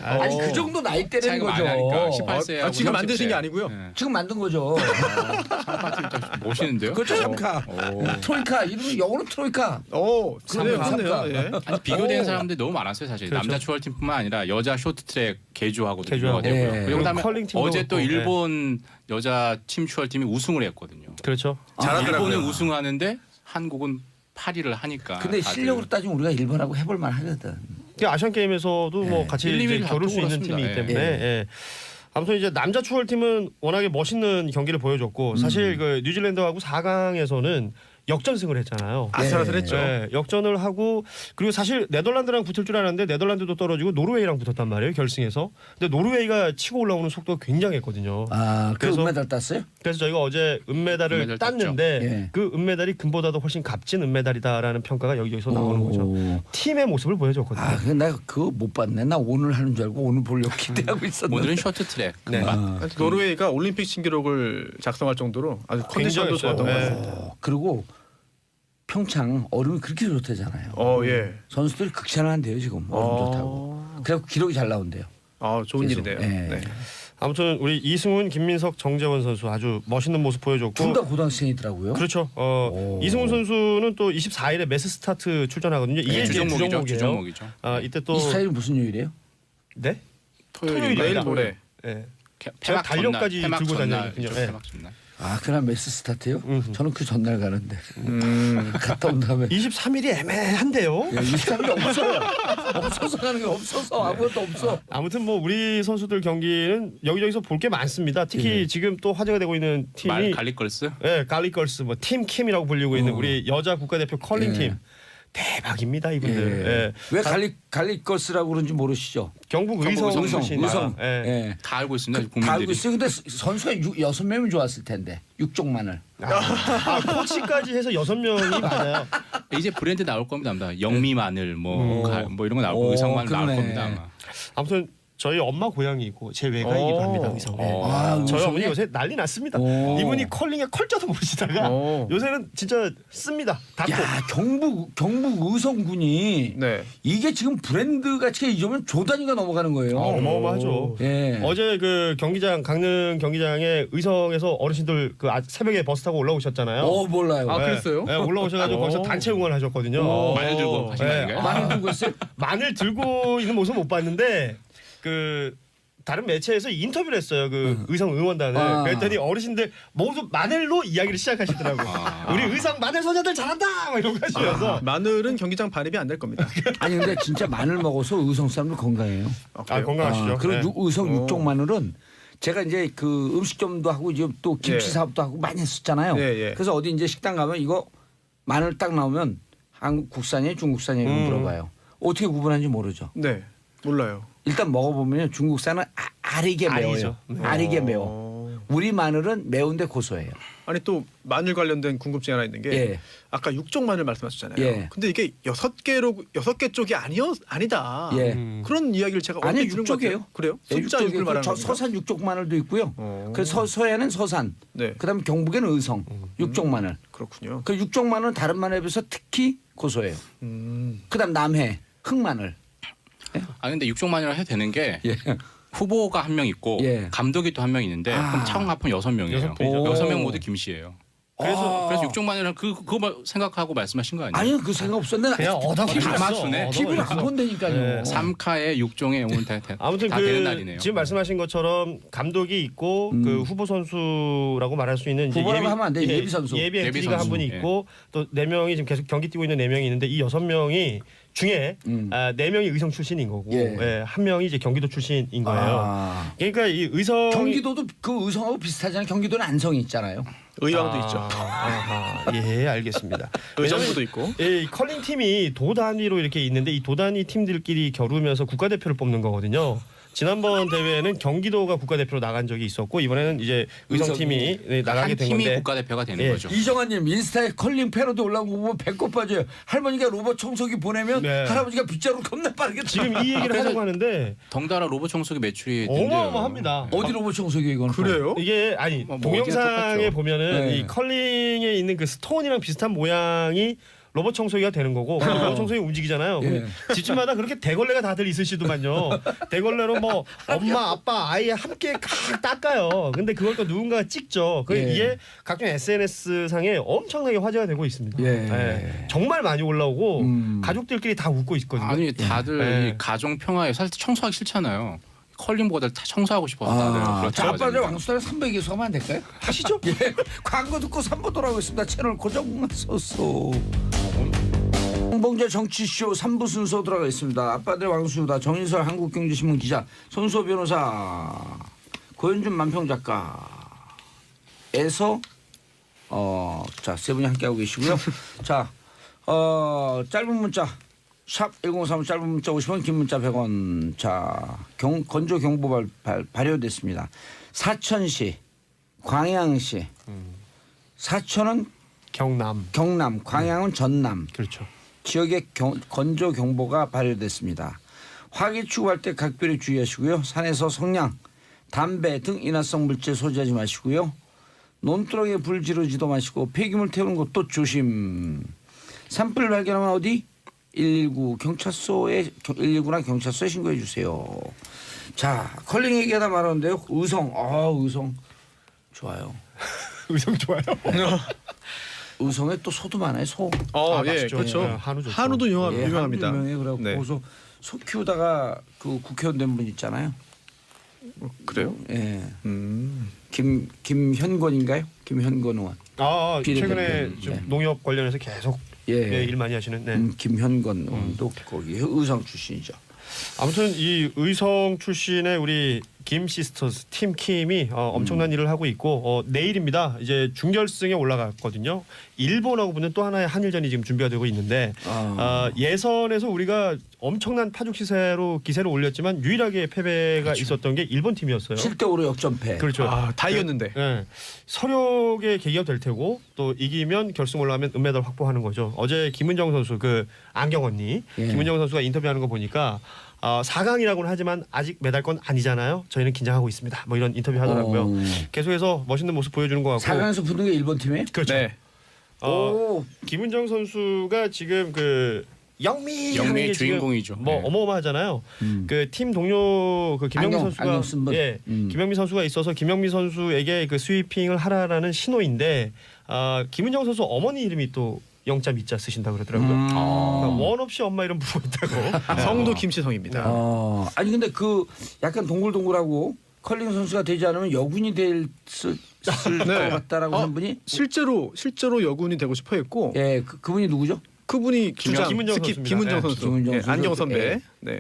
아니 그 정도 나이대라는 차이가 거죠. 많이 나니까 18세. 지금 만드신 게 아니고요. 지금 만든 거죠. 멋있는데요? 그렇죠, 삼카. 트로이카 이름이 영어로 트로이카. 그래요, 삼카. 그렇네요. 예. 아니, 비교되는 사람들이 너무 많았어요 사실. 그렇죠. 남자 추월팀뿐만 아니라 여자 쇼트트랙 개주하고도 개주하고. 비교가 되고요. 예. 그리고 그다음에 컬링팀도 어제 또 그렇고, 일본 여자 팀 추월팀이 우승을 했거든요. 그렇죠. 잘하더라고요. 일본은 우승하는데 한국은 8위를 하니까. 근데 다들 실력으로 따지면 우리가 일본하고 해볼 만 하거든. 아시안 게임에서도 뭐 네. 같이 1, 2 이제 위를 겨룰 수 있는 다투고 팀이기 그렇습니다. 때문에 예. 예. 아무튼 이제 남자 추월팀은 워낙에 멋있는 경기를 보여줬고 사실 그 뉴질랜드하고 4강에서는 역전승을 했잖아요. 아슬아슬했죠. 네, 역전을 하고 그리고 사실 네덜란드랑 붙을 줄 알았는데 네덜란드도 떨어지고 노르웨이랑 붙었단 말이에요 결승에서. 근데 노르웨이가 치고 올라오는 속도가 굉장했거든요. 그 그래서- 은메달 땄어요? 그래서 저희가 어제 은메달을 은메달 땄는데 예. 그 은메달이 금보다도 훨씬 값진 은메달이다라는 평가가 여기저기서 나오는 거죠. 팀의 모습을 보여줬거든요. 아, 근데 내가 그거 못 봤네. 나 오늘 하는 줄 알고 오늘 보려고 기대하고 있었는데. 오늘은 쇼트트랙. 네. 노르웨이가 올림픽 신기록을 작성할 정도로 아주 컨디션도 굉장했어요. 좋았던 것 예. 같습니다. 그리고 평창 얼음이 그렇게 좋대잖아요. 예. 선수들이 극찬을 한대요 지금 얼음 좋다고. 그래서 기록이 잘 나온대요. 좋은 계속. 일이네요. 예. 네. 아무튼 우리 이승훈, 김민석, 정재원 선수 아주 멋있는 모습 보여줬고 둘 다 고등학생이더라고요. 그렇죠. 오. 이승훈 선수는 또 24일에 메스 스타트 출전하거든요. 이게 네, 이제 주종목이죠. 주종목이에요. 주종목이죠. 이때 또 24일 무슨 요일이에요? 네? 토요일 내일 모레. 예. 폐막 제가 달력까지 전날, 들고 폐막 다니거든요. 전날, 예. 폐막 전날. 아, 그날 메스 스타트요? 저는 그 전날 가는데 음. 갔다 온 다음에 23일이 애매한데요. 23일이 없어요. 없어서 가는 게 없어서 아무것도 없어. 아무튼 뭐 우리 선수들 경기는 여기저기서 볼 게 많습니다. 특히 지금 또 화제가 되고 있는 말 팀이 갈릭걸스. 갈릭걸스 뭐 팀킴이라고 불리고 있는 우리 여자 국가대표 컬링팀. 예. 대박입니다 이분들. 예. 예. 왜 갈릭걸스라고 그런지 모르시죠? 경북 의성 출신이다. 의성. 예. 예. 다 알고 있습니다. 다 알고 국민들이. 있어요. 근데 선수가 6명이면 좋았을 텐데. 육종만을. 코치까지 해서 6명이 많아요. 이제 브랜드 나올 겁니다. 아마 영미 마늘 뭐 이런 거 나올 오, 거 의성 마늘 나올 그러네. 겁니다. 아마. 아무튼 저희 엄마 고향이고 제 외가이기도 합니다. 의성에. 아, 저희 의성에? 어머니 요새 난리 났습니다. 오. 이분이 컬링에 컬자도 모르시다가 오. 요새는 진짜 씁니다. 닫고. 야, 경북 의성군이 네. 이게 지금 브랜드 가치가 이 정도면 조 단위가 넘어가는 거예요. 어마어마하죠. 예. 어제 그 경기장 강릉 경기장에 의성에서 어르신들 그 새벽에 버스 타고 올라오셨잖아요. 몰라요. 아, 그랬어요? 네, 올라오셔가지고 거기서 단체 응원하셨거든요. 마늘 들고 하신 거 네. 아닌가요? 많이 들고 있어요? 마늘 들고 있는 모습 못 봤는데 그 다른 매체에서 인터뷰를 했어요. 그 의성 응원단을. 아. 그랬더니 어르신들 모두 마늘로 이야기를 시작하시더라고. 우리 의성 마늘 소녀들 잘한다 막 이런 거 하시면서. 마늘은 경기장 반입이 안 될 겁니다. 아니 근데 진짜 마늘 먹어서 의성 사람들 건강해요. 그래요? 건강하시죠. 그리고 네. 의성 오. 육종 마늘은 제가 이제 그 음식점도 하고 이제 또 김치 예. 사업도 하고 많이 했었잖아요. 예, 예. 그래서 어디 이제 식당 가면 이거 마늘 딱 나오면 한국 국산이에요, 중국산이에요 물어봐요. 어떻게 구분하는지 모르죠. 네. 몰라요. 일단 먹어보면 중국산은 아리게 매워요. 아리죠. 네. 아리게 매워. 우리 마늘은 매운데 고소해요. 아니 또 마늘 관련된 궁금증이 하나 있는 게 예. 아까 육종 마늘 말씀하셨잖아요. 예. 근데 이게 6개 쪽이 아니다. 예. 그런 이야기를 제가 아니요, 얼핏 들은 것 같아요. 6쪽이에요. 그래요? 예, 숫자 육쪽에 6을 말하는 저 건가? 서산 육종 마늘도 있고요. 어. 그 서해는 서산. 네. 그다음에 경북에는 의성. 육종 마늘. 그렇군요. 그 육종 마늘은 다른 마늘에 비해서 특히 고소해요. 그다음 남해 흑마늘. 아 근데 육종 마늘을 해도 되는 게 예. 후보가 한 명 있고 예. 감독이 또 한 명 있는데 아. 그럼 총 합하면 6명이에요. 여섯 명이죠. 6명 모두 김씨예요. 그래서 육종 마늘은 그거 생각하고 말씀하신 거 아니에요? 아니요, 그 생각 없었는데 그냥 얻어 기분 걸렸어. 맞추네. TV를 안 본다니까요. 삼카의 육종의 영혼 다 아무튼 다 그 되는 날이네요. 지금 말씀하신 것처럼 감독이 있고 그 후보 선수라고 말할 수 있는 이제 후보라고 하면 안 돼요. 예비 선수. 예비 예비 엔트리가 한 선수. 분이 있고 또 4명이 지금 계속 경기 뛰고 있는 4명이 있는데 이 6명이 중에 4명이 의성 출신인 거고 예. 한 명이 이제 경기도 출신인 거예요. 아. 그러니까 이 의성 경기도도 그 의성하고 비슷하잖아요. 경기도는 안성이 있잖아요. 의왕도 있죠. 예, 알겠습니다. 의정부도 있고. 이 컬링 팀이 도 단위로 이렇게 있는데 이 도 단위 팀들끼리 겨루면서 국가대표를 뽑는 거거든요. 지난번 대회에는 경기도가 국가대표로 나간 적이 있었고 이번에는 이제 의성 팀이 나가게 한 된 팀이 건데 국가대표가 되는 예. 거죠. 이정환님 인스타에 컬링 패러디 올라온 거 보면 배꼽 빠져요. 할머니가 로봇 청소기 보내면 네. 할아버지가 빗자루 겁나 빠르게 지금 이 얘기를 그래서- 하려고 하는데 덩달아 로봇 청소기 매출이 뜬대요. 어마어마합니다. 어디 로봇 청소기 이건 그래요? 이게 아니 뭐 동영상에 어디나 똑같죠. 보면은 네. 이 컬링에 있는 그 스톤이랑 비슷한 모양이 로봇 청소기가 되는 거고 로봇 청소기 움직이잖아요. 예. 집집마다 그렇게 대걸레가 다들 있으시더만요. 대걸레로 뭐 엄마 아빠 아이 함께 각 닦아요. 근데 그걸 또 누군가가 찍죠. 예. 이게 각종 SNS 상에 엄청나게 화제가 되고 있습니다. 예. 정말 많이 올라오고 가족들끼리 다 웃고 있거든요. 아니 다들 예. 이 가정 평화에 사실 청소하기 싫잖아요. 컬링보다 다 청소하고 싶어서 다들 자, 아빠들 그렇죠. 왕수다를 300에서 하면 안 될까요? 하시죠? 예. 광고 듣고 3부 돌아오겠습니다. 채널 고정하소서. 홍봉재 정치쇼 3부 순서 들어가겠습니다. 아빠들 왕수다 정인설 한국경제신문 기자 손수호 변호사 고현준 만평 작가에서 자, 세 분이 함께하고 계시고요. 자, 짧은 문자 샵 1035 짧은 문자 50원 긴 문자 100원. 자, 건조 경보 발효됐습니다. 사천시, 광양시. 사천은 경남. 경남, 광양은 전남. 그렇죠. 지역에 건조 경보가 발효됐습니다. 화기 추구할 때 각별히 주의하시고요. 산에서 성냥, 담배 등 인화성 물질 소지하지 마시고요. 논두렁에 불 지르지도 마시고 폐기물 태우는 것도 조심. 산불 발견하면 어디? 119나 경찰서에 신고해 주세요. 자, 컬링 얘기하다 말았는데요. 의성, 의성 좋아요. 의성 좋아요. 의성에 또 소도 많아요. 소. 예, 맛있죠. 그렇죠. 예, 한우 좋죠. 한우도 유명합니다. 한우 유명해. 그래갖고 네. 소 키우다가 그 국회의원 된 분 있잖아요. 그래요? 예. 김현권인가요? 김현권 의원. 최근에 비례대표. 좀 네. 농협 관련해서 계속 예. 일 많이 하시는. 네. 김현권 의원도 거기 의성 출신이죠. 아무튼 이 의성 출신의 우리 김 시스터스 팀 킴이 엄청난 일을 하고 있고 내일입니다. 이제 준결승에 올라갔거든요. 일본하고 붙는 또 하나의 한일전이 지금 준비가 되고 있는데 예선에서 우리가 엄청난 파죽 시세로 기세를 올렸지만 유일하게 패배가 그렇죠. 있었던 게 일본 팀이었어요. 7대5로 역전패. 그렇죠. 다 이겼는데. 네. 서력의 계기가 될 테고 또 이기면 결승 올라가면 은메달 확보하는 거죠. 어제 김은정 선수 그 안경 언니 예. 김은정 선수가 인터뷰하는 거 보니까 4강이라고는 하지만 아직 메달권 아니잖아요. 저희는 긴장하고 있습니다. 뭐 이런 인터뷰 하더라고요. 계속해서 멋있는 모습 보여주는 것 같고. 4강에서 붙는 게 일본 팀이에요? 그렇죠. 네. 김은정 선수가 지금 그 영미의 주인공이죠. 뭐 네. 어마어마하잖아요. 그 팀 동료 그 김영미 안경 쓴 분. 선수가 김영미 선수가 있어서 김영미 선수에게 그 스위핑을 하라라는 신호인데 김은정 선수 어머니 이름이 또 영자 미자 쓰신다 그러더라고요. 그러니까 원 없이 엄마 이름 부르고 있다고. 성도 김치성입니다. 아니 근데 그 약간 동글동글하고 컬링 선수가 되지 않으면 여군이 될 것 같다라고 하는 분이 실제로 여군이 되고 싶어 했고 예, 그분이 누구죠? 그분이 주장 김은정 특히 선수입니다. 김은정 네. 선수, 김은정 예, 선수. 안경 선배. 예. 네.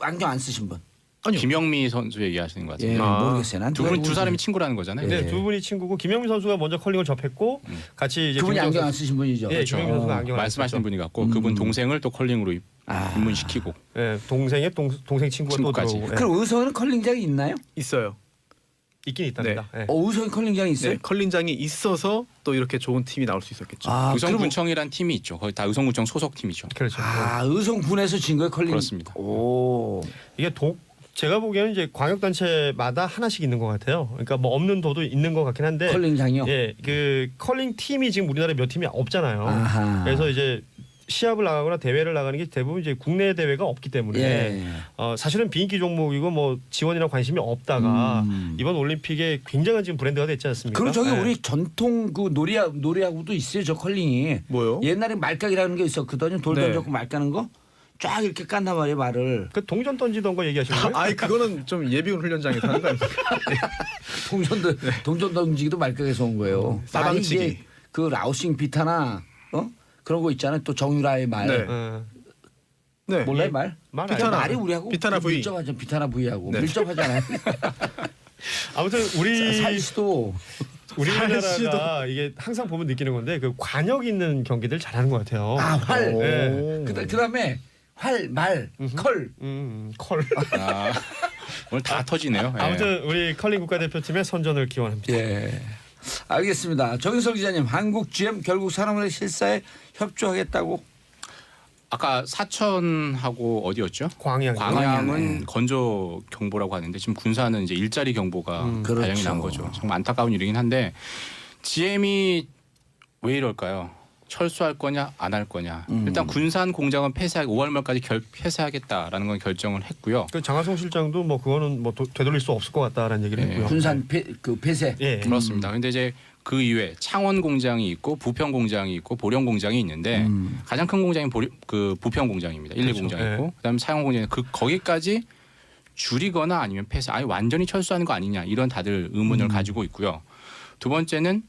안경 안 쓰신 분. 아니요. 김영미 선수 얘기하시는 것 같아요. 예, 모르겠어요. 난 두 사람이 친구라는 거잖아요. 네, 예. 두 분이 친구고 김영미 선수가 먼저 컬링을 접했고 같이 이제 그분이 김은정 안경 안 선수- 쓰신 분이죠. 예, 김영미 선수가 안경 말씀하시는 분이 같고 그분 동생을 또 컬링으로 입문시키고 예, 동생의 동생 친구가 또 친구까지. 들어오고. 예. 그럼 의성에는 컬링장이 있나요? 있어요. 있긴 있답니다. 예. 의성에 컬링장이 있어요? 네, 컬링장이 있어서 또 이렇게 좋은 팀이 나올 수 있었겠죠. 그럼- 의성군청이란 팀이 있죠. 거의 다 의성군청 소속 팀이죠. 그렇죠. 의성군에서 진 거예요 컬링. 그렇습니다. 오. 이게 제가 보기에는 이제 광역단체마다 하나씩 있는 것 같아요. 그러니까 뭐 없는 도도 있는 것 같긴 한데. 컬링장이요? 예, 그 컬링 팀이 지금 우리나라에 몇 팀이 없잖아요. 아하. 그래서 이제 시합을 나가거나 대회를 나가는 게 대부분 이제 국내 대회가 없기 때문에 예. 사실은 비인기 종목이고 뭐 지원이나 관심이 없다가 이번 올림픽에 굉장한 지금 브랜드가 됐지 않습니까? 그리고 저기 예. 우리 전통 그 놀이하고도 있어요 저 컬링이. 뭐요? 옛날에 말깍이라는 게 있었거든요. 돌 네. 던졌고 말 까는 거. 쫙 이렇게 깐단 말이에요 말을. 그 동전 던지던 거 얘기하시는 거예요? 아이 그거는 좀 예비군 훈련장에서 하는 거 아닙니까? 동전 던지기도 말깍에서 온 거예요. 사방치기. 말이 이제 그 라오싱 비타나 그런 거 있잖아요. 또 정유라의 말. 네. 네. 몰라요 말? 말 비타나. 말이 우리하고 비타나 V. 밀접하죠. 비타나 V하고 네. 밀접하잖아요. 아무튼 우리 사이즈도 우리나라가 이게 항상 보면 느끼는 건데 그 관역 있는 경기들 잘하는 것 같아요. 활. 네. 그다음에 활, 말, 컬. 컬. 오늘 다 터지네요. 예. 아무튼 우리 컬링 국가대표팀의 선전을 기원합니다. 예. 알겠습니다. 정인석 기자님, 한국 GM 결국 사람의 실사에 협조하겠다고. 아까 사천하고 어디였죠? 광양. 광양은 건조 경보라고 하는데 지금 군사는 이제 일자리 경보가 발령이 그렇죠. 난 거죠. 정말 안타까운 일이긴 한데 GM이 왜 이럴까요? 철수할 거냐 안 할 거냐. 일단 군산 공장은 폐쇄하기 5월 말까지 폐쇄하겠다라는 건 결정을 했고요. 그 장하성 실장도 뭐 그거는 뭐 되돌릴 수 없을 것 같다라는 얘기를 네. 했고요. 군산 폐쇄. 예. 그렇습니다. 근데 이제 그 이외에 창원 공장이 있고 부평 공장이 있고 보령 공장이 있는데 가장 큰 공장이 그 부평 공장입니다. 1, 2 그렇죠. 공장이 예. 있고 그다음에 창원 공장이 거기까지 줄이거나 아니면 폐쇄, 아예 완전히 철수하는 거 아니냐 이런 다들 의문을 가지고 있고요. 두 번째는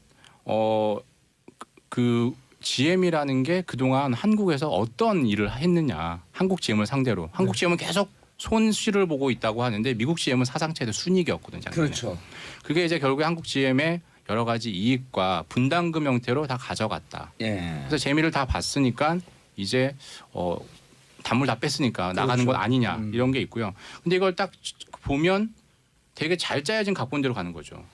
그 GM이라는 게 그동안 한국에서 어떤 일을 했느냐. 한국 GM을 상대로. 한국 GM은 계속 손실을 보고 있다고 하는데 미국 GM은 사상체도 순이익이었거든요. 작년에. 그렇죠. 그게 이제 결국에 한국 GM의 여러 가지 이익과 분담금 형태로 다 가져갔다. 예. 그래서 재미를 다 봤으니까 이제 단물 다 뺐으니까 나가는 건 아니냐 이런 게 있고요. 근데 이걸 딱 보면 되게 잘 짜여진 각본대로 가는 거죠.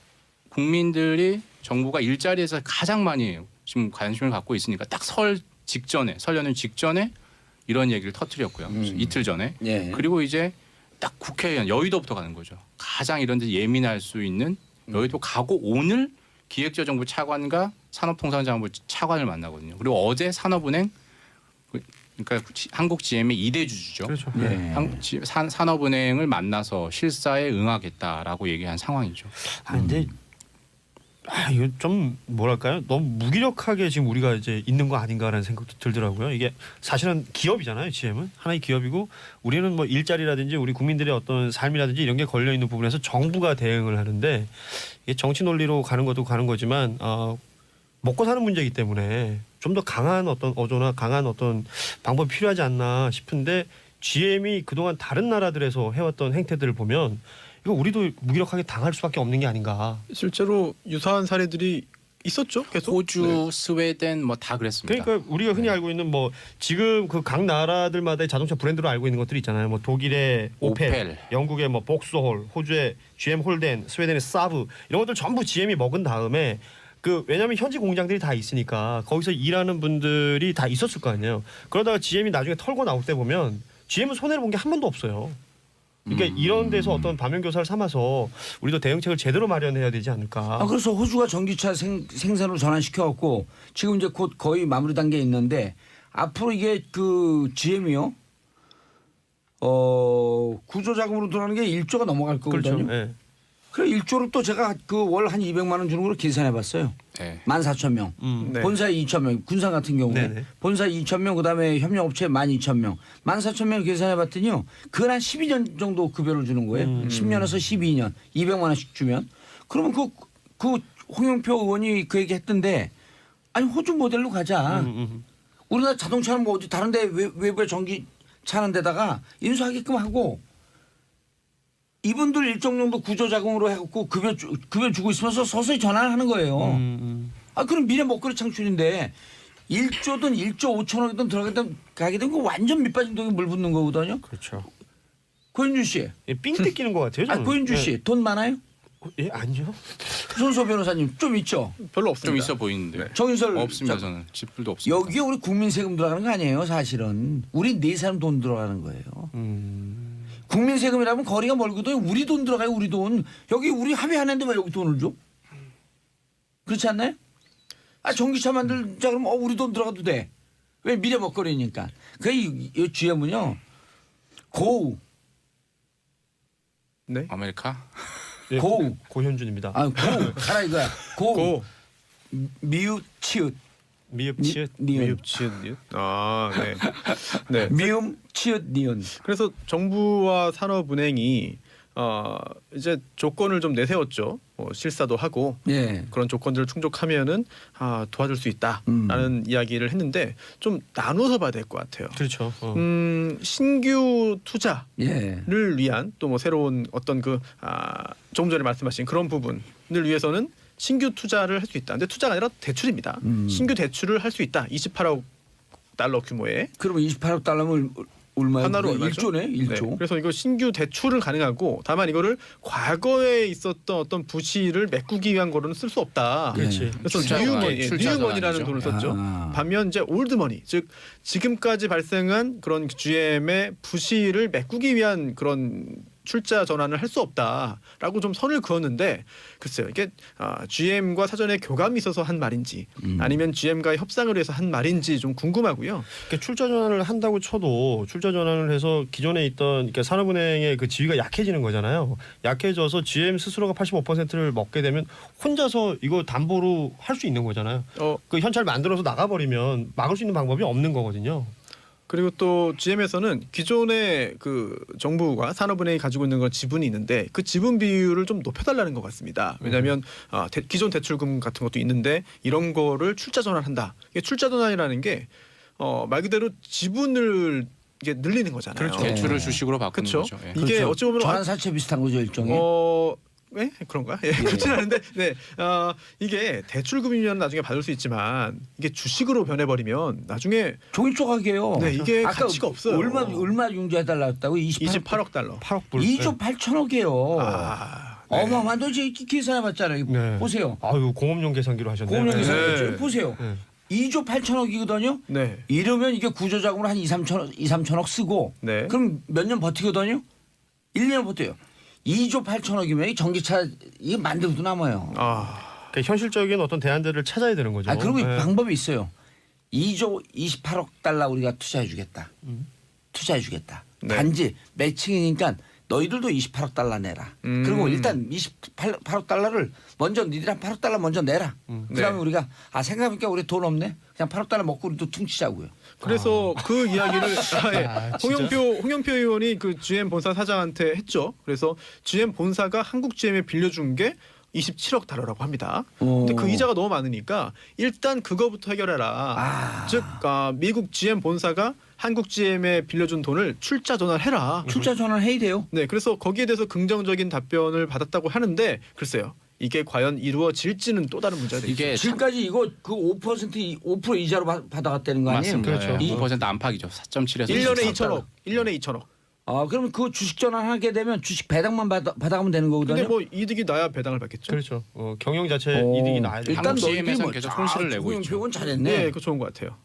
국민들이 정부가 일자리에서 가장 많이 지금 관심을 갖고 있으니까 딱 설 연휴 직전에 이런 얘기를 터뜨렸고요. 이틀 전에. 예. 그리고 이제 딱 국회의원 여의도부터 가는 거죠. 가장 이런 데 예민할 수 있는 여의도 가고 오늘 기획재정부 차관과 산업통상자원부 차관을 만나거든요. 그리고 어제 산업은행 그러니까 한국 GM의 2대 주주죠. 그렇죠. 예. 산업은행을 만나서 실사에 응하겠다라고 얘기한 상황이죠. 근데 이거 좀 뭐랄까요? 너무 무기력하게 지금 우리가 이제 있는 거 아닌가라는 생각도 들더라고요. 이게 사실은 기업이잖아요. GM은 하나의 기업이고 우리는 뭐 일자리라든지 우리 국민들의 어떤 삶이라든지 이런 게 걸려 있는 부분에서 정부가 대응을 하는데 이게 정치 논리로 가는 것도 가는 거지만 먹고 사는 문제이기 때문에 좀 더 강한 어떤 어조나 강한 어떤 방법이 필요하지 않나 싶은데 GM이 그동안 다른 나라들에서 해왔던 행태들을 보면 이거 우리도 무기력하게 당할 수밖에 없는 게 아닌가. 실제로 유사한 사례들이 있었죠. 계속. 호주, 스웨덴 뭐 다 그랬습니다. 그러니까 우리가 흔히 알고 있는 뭐 지금 그 각 나라들마다의 자동차 브랜드로 알고 있는 것들이 있잖아요. 뭐 독일의 오펠, 영국의 뭐 복스홀, 호주의 GM 홀덴, 스웨덴의 사브 이런 것들 전부 GM이 먹은 다음에 왜냐하면 현지 공장들이 다 있으니까 거기서 일하는 분들이 다 있었을 거 아니에요. 그러다가 GM이 나중에 털고 나올 때 보면 GM은 손해를 본 게 한 번도 없어요. 그러니까 이런 데서 어떤 반면교사를 삼아서 우리도 대응책을 제대로 마련해야 되지 않을까. 그래서 호주가 전기차 생산으로 전환시켜갖고 지금 이제 곧 거의 마무리 단계에 있는데 앞으로 이게 그 GM이요. 구조자금으로 들어가는 게 1조가 넘어갈 거거든요. 그렇죠. 예. 그래 1조를 또 제가 그 월 한 200만 원 주는 걸로 계산해봤어요. 네. 14,000명. 네. 본사에 2,000명. 군산 같은 경우에 네네. 본사에 2,000명 그다음에 협력업체에 12,000명. 14,000명 계산해봤더니요. 그건 한 12년 정도 급여를 주는 거예요. 10년에서 12년. 200만 원씩 주면. 그러면 그 홍영표 의원이 그 얘기 했던데 아니 호주 모델로 가자. 우리나라 자동차는 뭐 어디 다른 데 외부에 전기 차는 데다가 인수하게끔 하고 이분들 일정 정도 구조자금으로 해갖고 급여 주고 있으면서 서서히 전환하는 거예요. 그럼 미래 먹거리 창출인데 1조든 1조 5천억이든 가게 되면 완전 밑빠진 독에 물 붓는 거거든요. 그렇죠. 고현주 씨. 삥 뜯기는 것 같아요. 저는. 고현주 씨 돈 많아요? 예, 아니요. 손소 변호사님 좀 있죠? 별로 없습니다. 좀 있어 보이는데. 네. 정인설 없습니다. 자, 저는 집불도 없습니다. 여기에 우리 국민 세금 들어가는 거 아니에요 사실은. 우리 네 사람 돈 들어가는 거예요. 국민 세금이라면 거리가 멀거든요. 우리 돈 들어가요. 우리 돈. 여기 우리 합의하는데 왜 여기 돈을 줘? 그렇지 않나요? 전기차 만들자 그러면 우리 돈 들어가도 돼. 왜 미래 먹거리니까. 이 GM은요. 고우. 네. 아메리카? 예, 고우. 고현준입니다. 고우. 가라 이거야. 고우. 고. 미웃 치읓. 미흡 치읓. 니은. 미흡 치읓 니은. 네. 네. 미음 치읓 니은. 그래서 정부와 산업은행이 이제 조건을 좀 내세웠죠. 실사도 하고 예. 그런 조건들을 충족하면은 도와줄 수 있다라는 이야기를 했는데 좀 나눠서 봐야 될 것 같아요. 그렇죠. 신규 투자를 예. 위한 또 뭐 새로운 어떤 조금 전에 말씀하신 그런 부분을 위해서는 신규 투자를 할 수 있다. 근데 투자가 아니라 대출입니다. 신규 대출을 할 수 있다. 28억 달러 규모의. 그러면 28억 달러면 얼마예요? 하나로 얼마죠? 1조네. 1조. 네. 그래서 이거 신규 대출은 가능하고 다만 이거를 과거에 있었던 어떤 부실을 메꾸기 위한 거로는 쓸 수 없다. 그렇지. 그래서 출자 뉴머니라는 전환이죠. 돈을 썼죠. 아. 반면 이제 올드머니, 즉 지금까지 발생한 그런 GM의 부실을 메꾸기 위한 그런 출자 전환을 할 수 없다라고 좀 선을 그었는데 글쎄요 이게 GM과 사전에 교감이 있어서 한 말인지 아니면 GM과의 협상을 위해서 한 말인지 좀 궁금하고요. 그러니까 출자 전환을 한다고 쳐도 출자 전환을 해서 기존에 있던 그러니까 산업은행의 그 지위가 약해지는 거잖아요. 약해져서 GM 스스로가 85%를 먹게 되면 혼자서 이거 담보로 할 수 있는 거잖아요. 그 현찰 만들어서 나가버리면 막을 수 있는 방법이 없는 거거든요. 그리고 또 GM에서는 기존의 그 정부가 산업은행이 가지고 있는 건 지분이 있는데 그 지분 비율을 좀 높여달라는 것 같습니다. 왜냐하면 기존 대출금 같은 것도 있는데 이런 거를 출자 전환한다. 이게 출자 전환이라는 게 말 그대로 지분을 이게 늘리는 거잖아요. 그렇죠. 대출을 주식으로 바꾸는 그렇죠. 거죠. 예. 이게 그렇죠. 어찌 보면 전환사채 비슷한 거죠 일종의. 네? 그런가? 예, 그렇진 않은데, 네, 이게 대출금이면 나중에 받을 수 있지만 이게 주식으로 변해버리면 나중에 종이 조각이에요. 네, 이게 아까 가치가 없어요. 얼마 융자해달라고 했다고? 28억 달러. 8억 불. 2조 8천억이에요. 네. 어마어마한 돈 계산해봤잖아요. 네. 보세요. 아유 공업용 계산기로 하셨네요. 공룡 네. 계산했죠. 보세요. 네. 2조 8천억이거든요. 네. 이러면 이게 구조자금으로 한 2, 3천억 쓰고 네. 그럼 몇 년 버티거든요. 1년 버텨요. 2조 8천억이면 전기차 이게 만들어도 남아요. 그러니까 현실적인 어떤 대안들을 찾아야 되는 거죠. 그리고 네. 방법이 있어요. 2조 28억 달러 우리가 투자해주겠다. 투자해주겠다. 네. 단지 매칭이니까 너희들도 28억 달러 내라. 그리고 일단 28억 달러를 먼저 니들 한 8억 달러 먼저 내라. 그다음에 네. 우리가 생각해보니까 우리 돈 없네. 그냥 8억 달러 먹고 우리도 퉁치자고요. 그래서 그 이야기를 진짜? 홍영표 의원이 그 GM 본사 사장한테 했죠. 그래서 GM 본사가 한국 GM에 빌려준 게 27억 달러라고 합니다. 근데 그 이자가 너무 많으니까 일단 그거부터 해결해라. 즉 미국 GM 본사가 한국 GM에 빌려준 돈을 출자 전환해라. 출자 전환 해야 돼요. 네, 그래서 거기에 대해서 긍정적인 답변을 받았다고 하는데 글쎄요. 이게 과연 이루어질지는 또 다른 문제가 되죠. 이게 지금까지 이거 그 5% 이자로 받아갔다는 거 아니에요? 맞습니다. 그렇죠. 예. 5% 안팎이죠. 4.7에서 1년에 2천억. 1년에 2천억. 그러면 그 주식 전환하게 되면 주식 배당만 받아가면 되는 거거든요. 근데 뭐 이득이 나야 배당을 받겠죠. 그렇죠. 경영 자체 이득이 나야 돼요. 일단 한국 너희들이 GM에서는 계속 손실을 내고 있죠. 표현 잘했네. 네, 그거 좋은 것 같아요.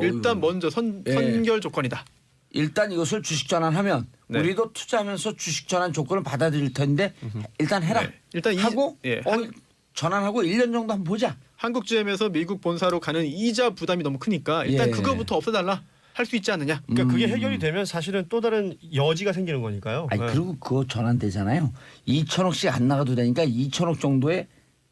일단 먼저 선결 조건이다. 일단 이것을 주식 전환하면 네. 우리도 투자하면서 주식 전환 조건을 받아들일 텐데 일단 해라. 네. 일단 하고 전환하고 1년 정도 한번 보자. 한국 GM에서 미국 본사로 가는 이자 부담이 너무 크니까 일단 예. 그거부터 없애달라. 할 수 있지 않느냐. 그러니까 그게 해결이 되면 사실은 또 다른 여지가 생기는 거니까요. 아니 네. 그리고 그거 전환되잖아요. 2천억씩 안 나가도 되니까 2천억 정도의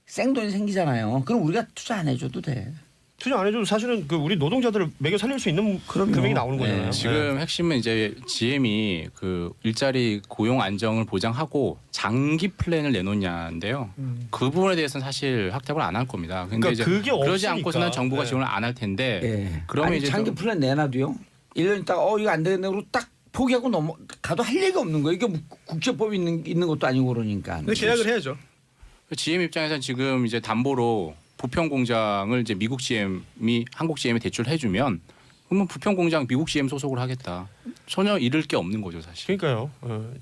생돈이 생기잖아요. 그럼 우리가 투자 안 해줘도 돼. 투자 안 해줘도 사실은 그 우리 노동자들을 매겨 살릴 수 있는 금액이 나오는 거잖아요. 지금 핵심은 이제 GM이 그 일자리 고용 안정을 보장하고 장기 플랜을 내놓냐인데요. 그 부분에 대해서는 사실 확답을 안 할 겁니다. 근데 그러니까 이제 그게 그러지 없으니까. 않고서는 정부가 네. 지원을 안 할 텐데 예. 그러면 아니, 이제 장기 좀 플랜 내놔도요. 1년 있다가 이거 안 되겠네 그러고 딱 포기하고 가도 할 얘기가 없는 거예요. 이게 국제법이 있는 것도 아니고 그러니까. 근데 계약을 해야죠. GM 입장에서는 지금 이제 담보로 부평 공장을 이제 미국 GM이 한국 GM에 대출해주면 그러면 부평 공장 미국 GM 소속을 하겠다. 전혀 잃을 게 없는 거죠 사실. 그러니까요.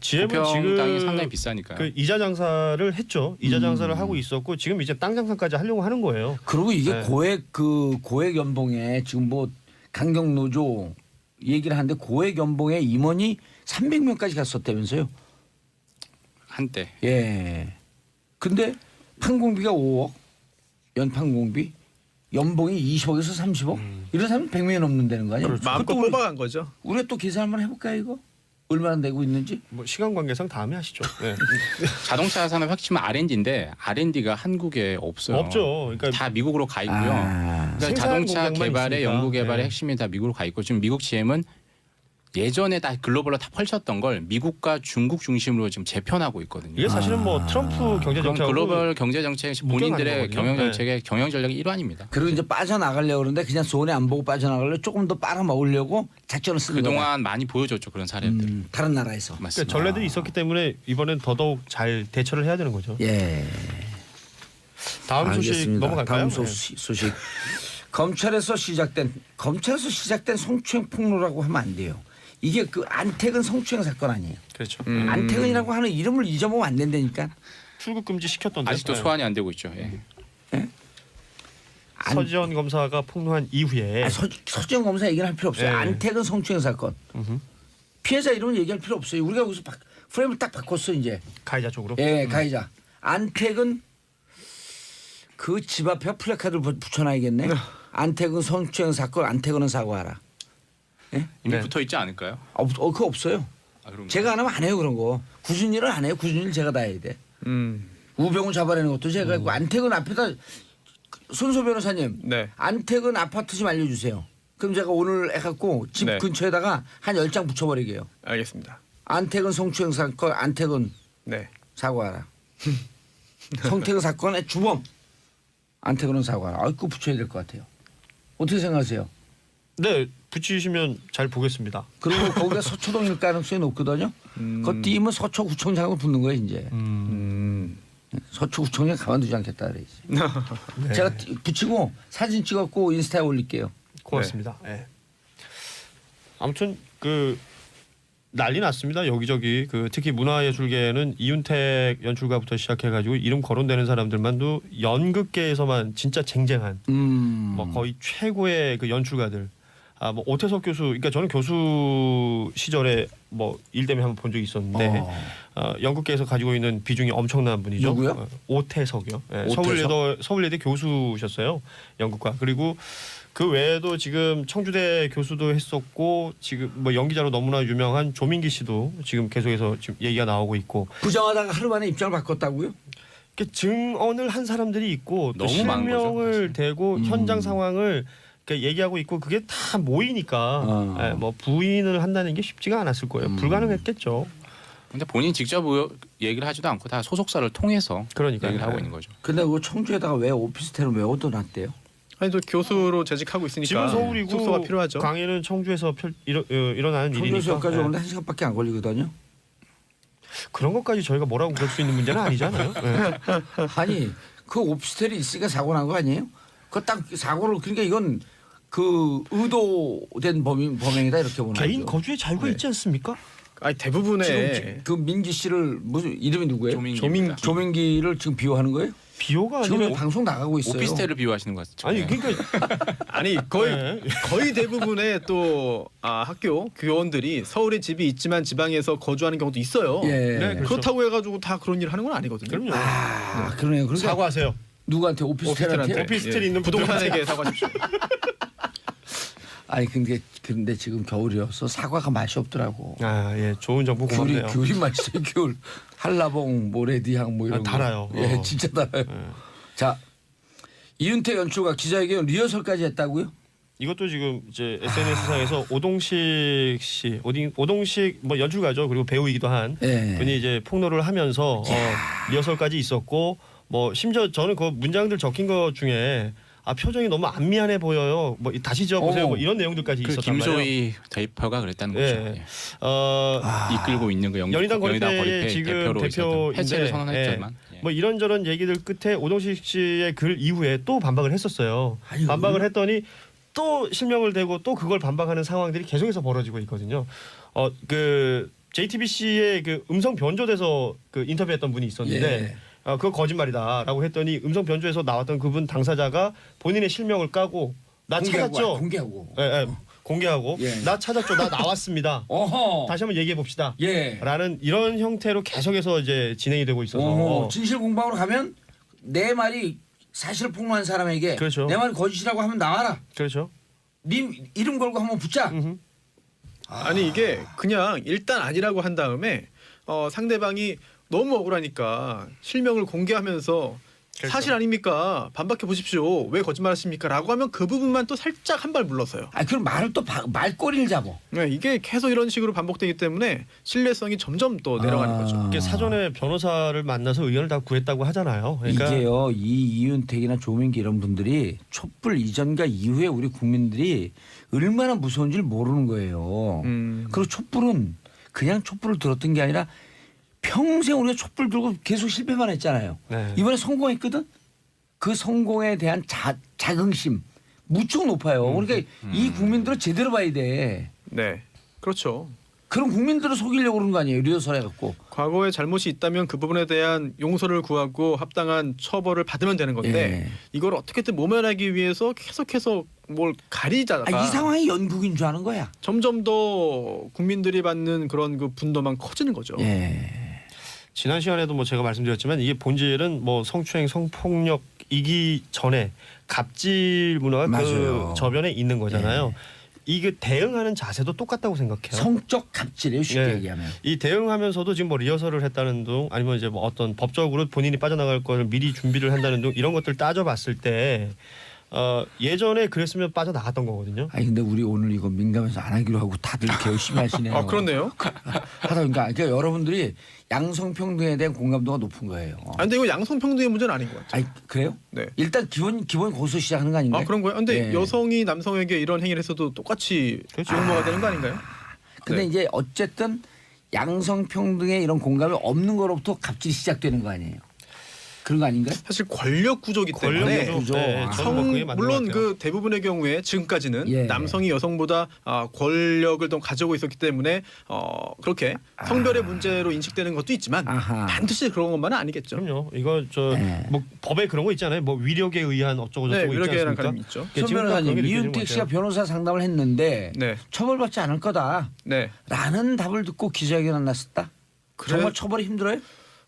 GM은 부평 지금 땅이 상당히 비싸니까요. 그 이자 장사를 했죠. 이자 장사를 하고 있었고 지금 이제 땅 장사까지 하려고 하는 거예요. 그리고 이게 네. 고액 연봉에 지금 뭐 강경 노조 얘기를 하는데 고액 연봉에 임원이 300명까지 갔었다면서요. 한때. 예. 근데 항공비가 5억, 연판공비, 연봉이 20억에서 30억. 이런 사람은 100명이 넘는다는 거 아니에요? 그렇죠. 마음껏 그것도 뽑아간 거죠. 우리가 또 계산 한번 해볼까요 이거? 얼마나 내고 있는지? 뭐 시간 관계상 다음에 하시죠. 네. 자동차 산업 핵심은 R&D인데 R&D가 한국에 없어요. 없죠. 그러니까 다 미국으로 가 있고요. 그러니까 생산 자동차 공장만 개발의 있으니까. 연구 개발의 네. 핵심이 다 미국으로 가 있고 지금 미국 GM은 예전에 다 글로벌로 다 펼쳤던 걸 미국과 중국 중심으로 지금 재편하고 있거든요. 이게 사실은 뭐 트럼프 경제 그럼 정책 글로벌 경제 정책 본인들의 거거든요. 경영 네. 정책의 경영 전략의 일환입니다. 그리고 이제 빠져나가려고 그러는데 그냥 손해 안 보고 빠져나가려고 조금 더 빨아먹으려고 작전을 쓰는 거다. 그동안 많이 보여줬죠 그런 사례들. 다른 나라에서. 그러니까 맞습니다. 전례들이 있었기 때문에 이번엔 더더욱 잘 대처를 해야 되는 거죠. 예. 다음 소식 알겠습니다. 넘어갈까요? 다음 소식. 검찰에서 시작된 성추행 폭로라고 하면 안 돼요. 이게 그 안태근 성추행 사건 아니에요. 그렇죠. 안태근이라고 하는 이름을 잊어먹으면 안 된다니까. 출국 금지 시켰던데. 아직도 소환이 안 되고 있죠. 예. 서지현 검사가 폭로한 이후에 서지현 검사 얘기를 할 필요 없어요. 네. 안태근 성추행 사건. 피해자 이름은 얘기할 필요 없어요. 우리가 여기서 프레임을 딱 바꿨어 이제. 가해자 쪽으로. 예, 가해자. 안택은 그 집 앞에 플래카드를 붙여놔야겠네. 안택은 성추행 사건, 안택은 사과하라. 이미 네. 붙어 있지 않을까요? 그거 없어요. 아, 그런가요? 제가 안 하면 안 해요 그런 거. 굳은 일은 안 해요. 굳은 일 제가 다 해야 돼. 우병우 잡아내는 것도 제가 했고 안택은 앞에다 손소 변호사님. 네. 안택은 아파트 좀 알려주세요. 그럼 제가 오늘 해갖고 집 네. 근처에다가 한 10장 붙여버리게요. 알겠습니다. 안택은 성추행 사건, 안택은 네. 사과하라. 성태근 사건의 주범 안택은 사과하라. 그거 붙여야 될 것 같아요. 어떻게 생각하세요? 네, 붙이시면 잘 보겠습니다. 그리고 거기가 서초동일 가능성이 높거든요. 그거 띄면 서초구청장으로 붙는 거예요 이제. 서초구청장 가만두지 않겠다 그래. 네. 제가 붙이고 사진 찍었고 인스타에 올릴게요. 고맙습니다. 네. 아무튼 그 난리 났습니다. 여기저기 그 특히 문화예술계는 이윤택 연출가부터 시작해가지고 이름 거론되는 사람들만도 연극계에서만 진짜 쟁쟁한 뭐 거의 최고의 그 연출가들. 뭐 오태석 교수, 그러니까 저는 교수 시절에 뭐 일 때문에 한번 본 적이 있었는데 연극계에서 가지고 있는 비중이 엄청난 분이죠. 누구요? 오태석이요. 네, 오태석? 서울예대 교수셨어요. 연극과. 그리고 그 외에도 지금 청주대 교수도 했었고 지금 뭐 연기자로 너무나 유명한 조민기 씨도 지금 계속해서 지금 얘기가 나오고 있고 부정하다가 하루 만에 입장을 바꿨다고요? 증언을 한 사람들이 있고 또 너무 많은 거죠, 실명을 사실. 대고 현장 상황을 얘기하고 있고 그게 다 모이니까 뭐 부인을 한다는 게 쉽지가 않았을 거예요. 불가능했겠죠. 근데 본인 직접 얘기를 하지도 않고 다 소속사를 통해서 그러니까요. 얘기를 하고 있는 거죠. 근데 그 청주에다가 왜 오피스텔을 왜 얻어놨대요? 아니 또 교수로 재직하고 있으니까 지금 서울이고 숙소가 필요하죠. 강의는 청주에서 일어나는 일이니까 청주에서까지 오는데 1시간밖에 안 걸리거든요. 그런 것까지 저희가 뭐라고 그럴 수 있는 문제는 아니잖아요. 네. 아니 그 오피스텔이 있으니까 사고 난 거 아니에요? 그 딱 사고를 그러니까 이건 그 의도된 범행이다 이렇게 보는 개인 거죠. 거주의 자유가 있지 않습니까? 아니 대부분의 지금 그 민기 씨를 무슨 이름이 누구예요? 조민기입니다. 조민기를 지금 비호하는 거예요? 비호가 지금 아니라 방송 나가고 있어요. 오피스텔을 비유하시는 것 같죠. 아니 그러니까 아니 거의 네. 거의 대부분의 또 학교 교원들이 서울에 집이 있지만 지방에서 거주하는 경우도 있어요. 예. 네, 그렇죠. 그렇다고 해가지고 다 그런 일을 하는 건 아니거든요. 그럼요. 아 그러네요. 그러니까 사과하세요. 누구한테 오피스텔한테? 오피스텔이 있는 부동산에게 사과하십시오. 아니 근데 지금 겨울이어서 사과가 맛이 없더라고. 아, 예. 좋은 정보 고맙네요. 귤이 맛있어요. 귤. 한라봉, 모래디향 뭐 이런 거. 달아요. 예, 진짜 달아요. 자, 이윤택 연출가 기자회견 리허설까지 했다고요? 이것도 지금 이제 SNS상에서 오동식 씨, 오동식 뭐 연출가죠. 그리고 배우이기도 한 예. 분이 이제 폭로를 하면서 리허설까지 있었고 뭐 심지어 저는 그 문장들 적힌 것 중에 표정이 너무 안 미안해 보여요. 뭐 다시 지어보세요. 뭐 이런 내용들까지 그 있었단 말이에요. 김소희 대표가 그랬다는 거죠. 예. 예. 이끌고 있는 그 연희당 거리대 거리대 지금 대표로 대표인데 해체를 선언했지만 예. 뭐 이런저런 얘기들 끝에 오동식 씨의 글 이후에 또 반박을 했었어요. 아니, 반박을 했더니 또 실명을 대고 또 그걸 반박하는 상황들이 계속해서 벌어지고 있거든요. 그 JTBC의 그 음성 변조돼서 그 인터뷰했던 분이 있었는데 그거 거짓말이다라고 했더니 음성 변조에서 나왔던 그분 당사자가 본인의 실명을 까고 나 찾았죠. 공개하고. 예, 공개하고 예. 나 찾았죠. 나 나왔습니다. 어허. 다시 한번 얘기해 봅시다. 예. 라는 이런 형태로 계속해서 이제 진행이 되고 있어서 어허. 진실 공방으로 가면 내 말이 사실 폭로한 사람에게 그렇죠. 내 말이 거짓이라고 하면 나와라. 그렇죠. 님 이름 걸고 한번 붙자. 아니 이게 그냥 일단 아니라고 한 다음에 상대방이 너무 억울하니까 실명을 공개하면서 그렇죠. 사실 아닙니까? 반박해 보십시오. 왜 거짓말하십니까? 라고 하면 그 부분만 또 살짝 한 발 물러서요. 그럼 말을 또 말꼬리를 잡어. 네, 이게 계속 이런 식으로 반복되기 때문에 신뢰성이 점점 또 내려가는 거죠. 이게 사전에 변호사를 만나서 의견을 다 구했다고 하잖아요. 그러니까 이게요. 이윤택이나 조민기 이런 분들이 촛불 이전과 이후에 우리 국민들이 얼마나 무서운지를 모르는 거예요. 그리고 촛불은 그냥 촛불을 들었던 게 아니라 평생 우리가 촛불 들고 계속 실패만 했잖아요. 네. 이번에 성공했거든. 그 성공에 대한 자긍심 무척 높아요. 그러니까 이 국민들은 제대로 봐야 돼. 네, 그렇죠. 그럼 국민들을 속이려고 그런 거 아니에요? 리허설 해갖고. 과거에 잘못이 있다면 그 부분에 대한 용서를 구하고 합당한 처벌을 받으면 되는 건데 예. 이걸 어떻게든 모면하기 위해서 계속해서 뭘 가리다가 이 상황이 연극인 줄 아는 거야. 점점 더 국민들이 받는 그런 그 분노만 커지는 거죠. 예. 지난 시간에도 뭐 제가 말씀드렸지만 이게 본질은 뭐 성추행, 성폭력이기 전에 갑질 문화가 맞아요. 그 저변에 있는 거잖아요. 이게 대응하는 자세도 똑같다고 생각해요. 성적 갑질이에요, 쉽게 네. 얘기하면. 이 대응하면서도 지금 뭐 리허설을 했다는 둥 아니면 이제 뭐 어떤 법적으로 본인이 빠져나갈 거를 미리 준비를 한다는 둥 이런 것들 따져봤을 때 예전에 그랬으면 빠져나갔던 거거든요. 아니 근데 우리 오늘 이거 민감해서 안 하기로 하고 다들 이렇게 열심히 하시네요. 아 그렇네요. 하다 보니까 그러니까 여러분들이 양성평등에 대한 공감도가 높은 거예요. 아 근데 이거 양성평등의 문제는 아닌 것 같아요. 아니 그래요? 네. 일단 기본 거기서 시작하는 거 아닌가요? 아 그런 거예요? 근데 네. 여성이 남성에게 이런 행위를 했어도 똑같이 그렇죠. 용모가 되는 거 아닌가요? 근데 네. 이제 어쨌든 양성평등에 이런 공감이 없는 거로부터 갑질이 시작되는 거 아니에요? 그런 거 아닌가요? 사실 권력 구조기 때문에 권력 구조. 네, 아. 저는 뭐 그게 맞는 것 물론 같아요. 그 대부분의 경우에 지금까지는 예. 남성이 여성보다 권력을 좀 가지고 있었기 때문에 그렇게 성별의 문제로 인식되는 것도 있지만 아하. 반드시 그런 것만은 아니겠죠. 그럼요. 이거 저 네. 뭐 법에 그런 거 있잖아요. 뭐 위력에 의한 어쩌고 네, 저쩌고 있지 위력에란 않습니까? 가름이 있죠. 예, 손 지금 딱 그런 게 변호사님, 느껴지는 이윤택 것 씨가 같아요. 변호사 상담을 했는데 네, 처벌받지 않을 거다 네. 라는 답을 듣고 기자회견 났었다. 그래? 정말 처벌이 힘들어요?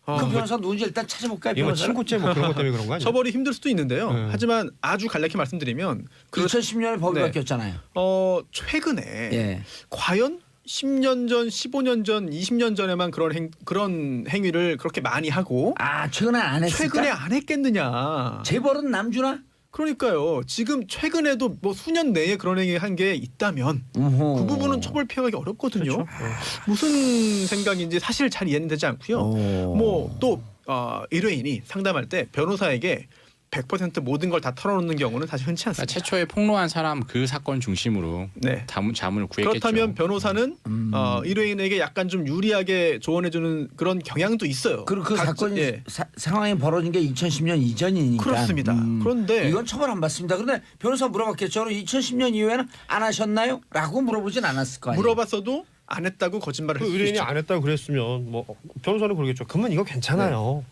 아, 그 변호사 누군지 일단 찾아볼까요? 이거 변호사를? 친구죄 뭐 그런 것 때문에 그런 거 아니에요? 처벌이 힘들 수도 있는데요. 네. 하지만 아주 간략히 말씀드리면 2010년에 법이 네. 바뀌었잖아요. 최근에 예. 과연 10년 전, 15년 전, 20년 전에만 그런 행위를 그렇게 많이 하고 최근에 안 했을까? 최근에 안 했겠느냐. 재벌은 남주나? 그러니까요. 지금 최근에도 뭐 수년 내에 그런 행위 한 게 있다면 우후. 그 부분은 처벌 피하기 어렵거든요. 그렇죠. 무슨 생각인지 사실 잘 이해는 되지 않고요. 뭐 또 의뢰인이 상담할 때 변호사에게 100% 모든 걸 다 털어놓는 경우는 사실 흔치 그러니까 않습니다. 최초에 폭로한 사람 그 사건 중심으로 네. 자문을 구했겠죠. 그렇다면 변호사는 의뢰인에게 약간 좀 유리하게 조언해주는 그런 경향도 있어요. 그리고 그 각- 사건이 예. 상황이 벌어진 게 2010년 이전이니까. 그렇습니다. 그런데 이건 처벌 안 받습니다. 그런데 변호사 물어봤겠죠. 그럼 2010년 이후에는 안 하셨나요? 라고 물어보진 않았을 거 아니에요. 물어봤어도 안 했다고 거짓말을 그 할 수 의뢰인이 있죠. 안 했다고 그랬으면 뭐 변호사는 그러겠죠. 그러면 이거 괜찮아요.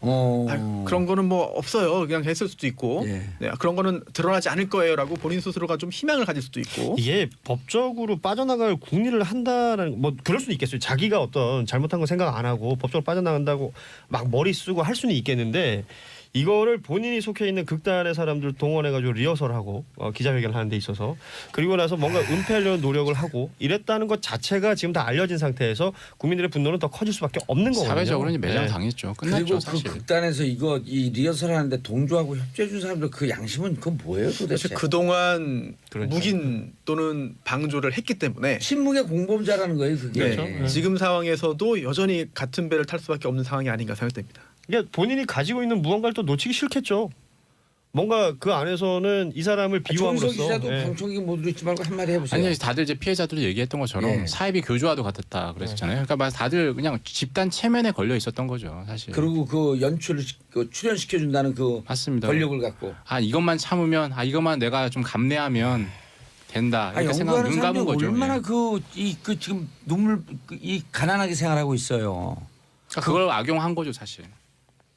그런 거는 뭐 없어요. 그냥 했을 수도 있고 예. 네, 그런 거는 드러나지 않을 거예요라고 본인 스스로가 좀 희망을 가질 수도 있고 이게 법적으로 빠져나갈 궁리를 한다라는 뭐 그럴 수는 있겠어요. 자기가 어떤 잘못한 거 생각 안 하고 법적으로 빠져나간다고 막 머리 쓰고 할 수는 있겠는데 이거를 본인이 속해 있는 극단의 사람들 동원해가지고 리허설하고 기자회견을 하는 데 있어서 그리고 나서 뭔가 은폐하려는 노력을 하고 이랬다는 것 자체가 지금 다 알려진 상태에서 국민들의 분노는 더 커질 수밖에 없는 거거든요. 사회적으로 이제 매장 네. 당했죠. 그리고 끝났죠 그 사실. 극단에서 이 리허설 하는데 동조하고 협조해 준 사람들 그 양심은 그건 뭐예요 도대체? 사실 그동안 그러니까요. 묵인 또는 방조를 했기 때문에 침묵의 공범자라는 거예요 그게. 네, 지금 상황에서도 여전히 같은 배를 탈 수밖에 없는 상황이 아닌가 생각됩니다. 이게 본인이 가지고 있는 무언가를 또 놓치기 싫겠죠. 뭔가 그 안에서는 이 사람을 조은석 비유함으로써 기자도 예. 방청객 모두 있지 말고 한마디 해보세요. 아니 다들 이제 피해자들도 얘기했던 것처럼 예. 사이비 교조와도 같았다 그랬잖아요. 그러니까 막 다들 그냥 집단 체면에 걸려 있었던 거죠 사실. 그리고 그 출연시켜 준다는 그 맞습니다. 권력을 갖고. 이것만 참으면 이것만 내가 좀 감내하면 된다 이렇게 생각 연구하는 눈 감은 사람들이 거죠. 얼마나 예. 그 지금 눈물 이 가난하게 생활하고 있어요. 그러니까 그걸 악용한 거죠 사실.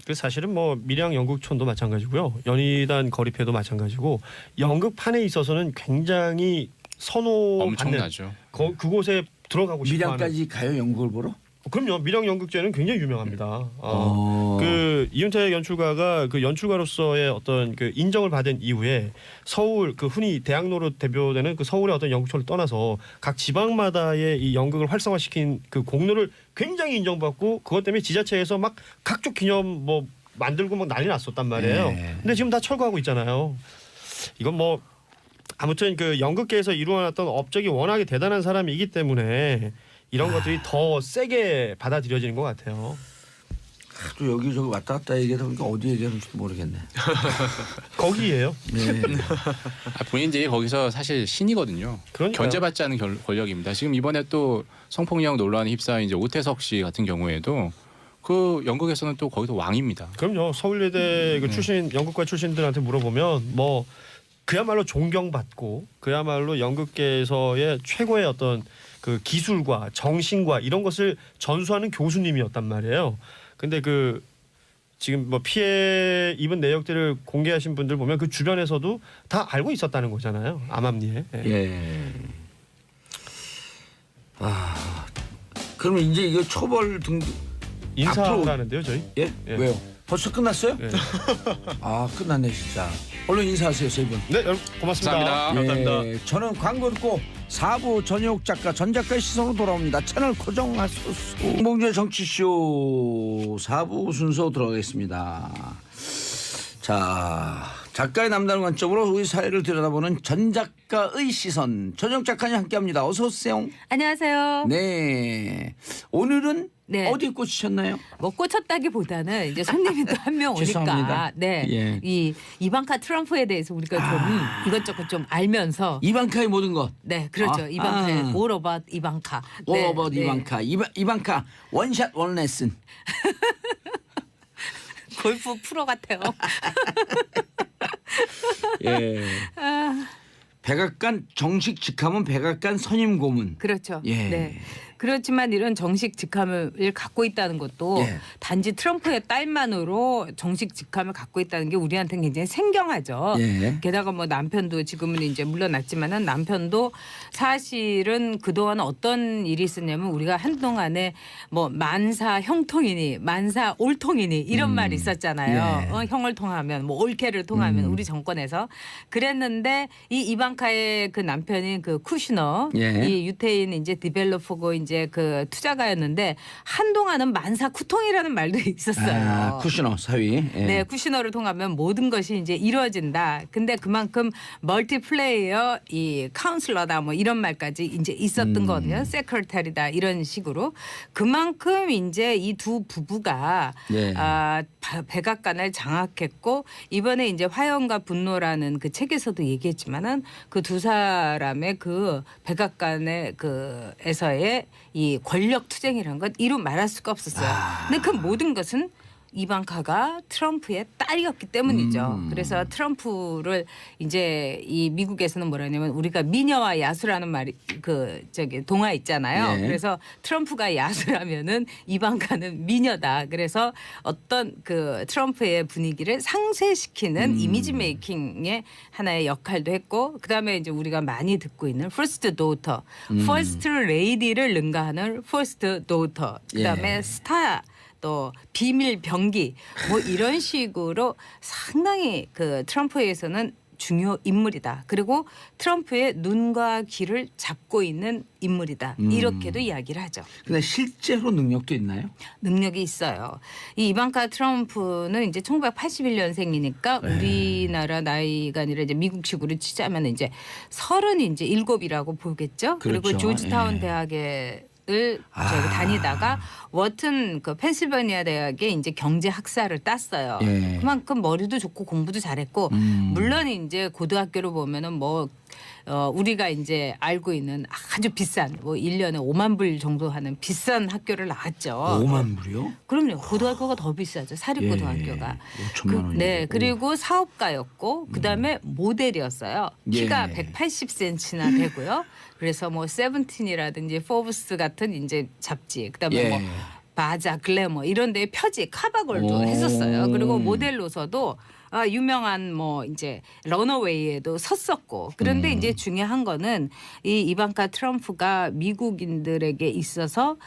그 사실은 뭐 밀양 연극촌도 마찬가지고요. 연희단 거리패도 마찬가지고 연극판에 있어서는 굉장히 선호받는 엄청나죠. 그곳에 들어가고 싶어하는. 밀양까지 가요 연극을 보러? 그럼요. 밀양 연극제는 굉장히 유명합니다. 어. 그 이윤택 연출가가 그 연출가로서의 어떤 그 인정을 받은 이후에 서울 그 흔히 대학로로 대표되는 그 서울의 어떤 연극촌을 떠나서 각 지방마다의 이 연극을 활성화시킨 그 공로를 굉장히 인정받고 그것 때문에 지자체에서 막 각종 기념 뭐 만들고 막 난리 났었단 말이에요. 네. 근데 지금 다 철거하고 있잖아요. 이건 뭐 아무튼 그 연극계에서 이루어놨던 업적이 워낙에 대단한 사람이기 때문에 이런 것들이 더 세게 받아들여지는 것 같아요. 또 여기저기 왔다 갔다 얘기하다 보니까 어디 얘기하는지도 모르겠네. 거기에요. 네. 본인들이 거기서 사실 신이거든요. 그러니까요. 견제받지 않은 권력입니다. 지금 이번에 또 성폭력 논란에 휩싸인 이제 오태석 씨 같은 경우에도 그 연극에서는 또 거기서 왕입니다. 그럼요. 서울예대 그 출신 연극과 출신들한테 물어보면 뭐 그야말로 존경받고 그야말로 연극계에서의 최고의 어떤 그 기술과 정신과 이런 것을 전수하는 교수님이었단 말이에요. 근데 그 지금 뭐 피해 입은 내역들을 공개하신 분들 보면 그 주변에서도 다 알고 있었다는 거잖아요. 암암리에. 예. 아, 그러면 이제 이거 처벌 등등 인사하는데요, 저희? 예? 예. 왜요? 벌써 끝났어요? 예. 아, 끝났네 진짜. 얼른 인사하세요, 세 분. 네, 여러분 고맙습니다. 감사합니다. 예, 저는 광고 듣고 4부 전역 작가 전 작가의 시선으로 돌아옵니다. 채널 고정하소서. 홍봉주의 정치쇼 4부 순서 들어가겠습니다. 자, 작가의 남다른 관점으로 우리 사회를 들여다보는 전 작가의 시선. 전역 작가님 함께합니다. 어서 오세요. 안녕하세요. 네, 오늘은 네. 어디 꽂히셨나요? 뭐 꽂혔다기보다는 이제 손님이 또 한 명 죄송합니다. 오니까 네. 예. 이 이방카 트럼프에 대해서 우리가 좀 이것저것 좀 알면서 이방카의 모든 것. 네, 그렇죠. 아, 이방카의 아. All About 이방카. All 네, about 네. 이방카 원샷 원레슨. 골프 프로 같아요. 예. 백악관 정식 직함은 백악관 선임 고문. 그렇죠. 예. 네. 그렇지만 이런 정식 직함을 갖고 있다는 것도 예. 단지 트럼프의 딸만으로 정식 직함을 갖고 있다는 게 우리한테는 굉장히 생경하죠. 예. 게다가 뭐 남편도 지금은 이제 물러났지만은 남편도 사실은 그동안 어떤 일이 있었냐면 우리가 한동안에 뭐 만사 형통이니 만사 올통이니 이런 말이 있었잖아요. 예. 형을 통하면 뭐 올케를 통하면 우리 정권에서 그랬는데 이 이방카의 그 남편인 그 쿠시너 예. 이 유태인 이제 디벨로퍼고 이제 그 투자가였는데 한동안은 만사 쿠통이라는 말도 있었어요. 아, 쿠시너 사위. 예. 네, 쿠시너를 통하면 모든 것이 이제 이루어진다. 근데 그만큼 멀티플레이어 이 카운슬러다 뭐 이런 말까지 이제 있었던 거거든요. 세크레터리다 이런 식으로 그만큼 이제 이 두 부부가 예. 백악관을 장악했고 이번에 이제 화염과 분노라는 그 책에서도 얘기했지만은 그 두 사람의 그 백악관의 그에서의 이 권력 투쟁이라는 건 이루 말할 수가 없었어요. 근데 그 모든 것은 이방카가 트럼프의 딸이었기 때문이죠. 그래서 트럼프를 이제 이 미국에서는 뭐라냐면 우리가 미녀와 야수라는 말이 그 저기 동화 있잖아요. 예. 그래서 트럼프가 야수라면은 이방카는 미녀다. 그래서 어떤 그 트럼프의 분위기를 상쇄시키는 이미지 메이킹의 하나의 역할도 했고 그다음에 이제 우리가 많이 듣고 있는 First Daughter, First Lady를 능가하는 First Daughter. 그다음에 예. 스타 또 비밀 병기 뭐 이런 식으로 상당히 그 트럼프에서는 중요 인물이다. 그리고 트럼프의 눈과 귀를 잡고 있는 인물이다. 이렇게도 이야기를 하죠. 근데 실제로 능력도 있나요? 능력이 있어요. 이 이방카 트럼프는 이제 1981년생이니까 우리나라 나이가 아니라 이제 미국식으로 치자면 이제 37이라고 보겠죠. 그리고 그렇죠. 조지타운 예. 대학에 을 저기 다니다가 워튼 그 펜실베니아 대학에 이제 경제 학사를 땄어요. 예. 그만큼 머리도 좋고 공부도 잘했고 물론 이제 고등학교로 보면은 뭐 우리가 이제 알고 있는 아주 비싼 뭐 1년에 5만 불 정도 하는 비싼 학교를 나왔죠. 5만 불이요? 그럼요. 고등학교가 더 비싸죠. 사립고등학교가. 5천만 원이죠. 네. 그리고 사업가였고 그다음에 모델이었어요. 키가 예. 180cm나 되고요. 그래서 뭐 세븐틴이라든지 포브스 같은 이제 잡지 그다음에 예. 뭐 바자 글래머 이런 데에 표지 카바걸도 오. 했었어요. 그리고 모델로서도 유명한 뭐 이제 러너웨이에도 섰었고 그런데 이제 중요한 거는 이 이방카 트럼프가 미국인들에게 있어서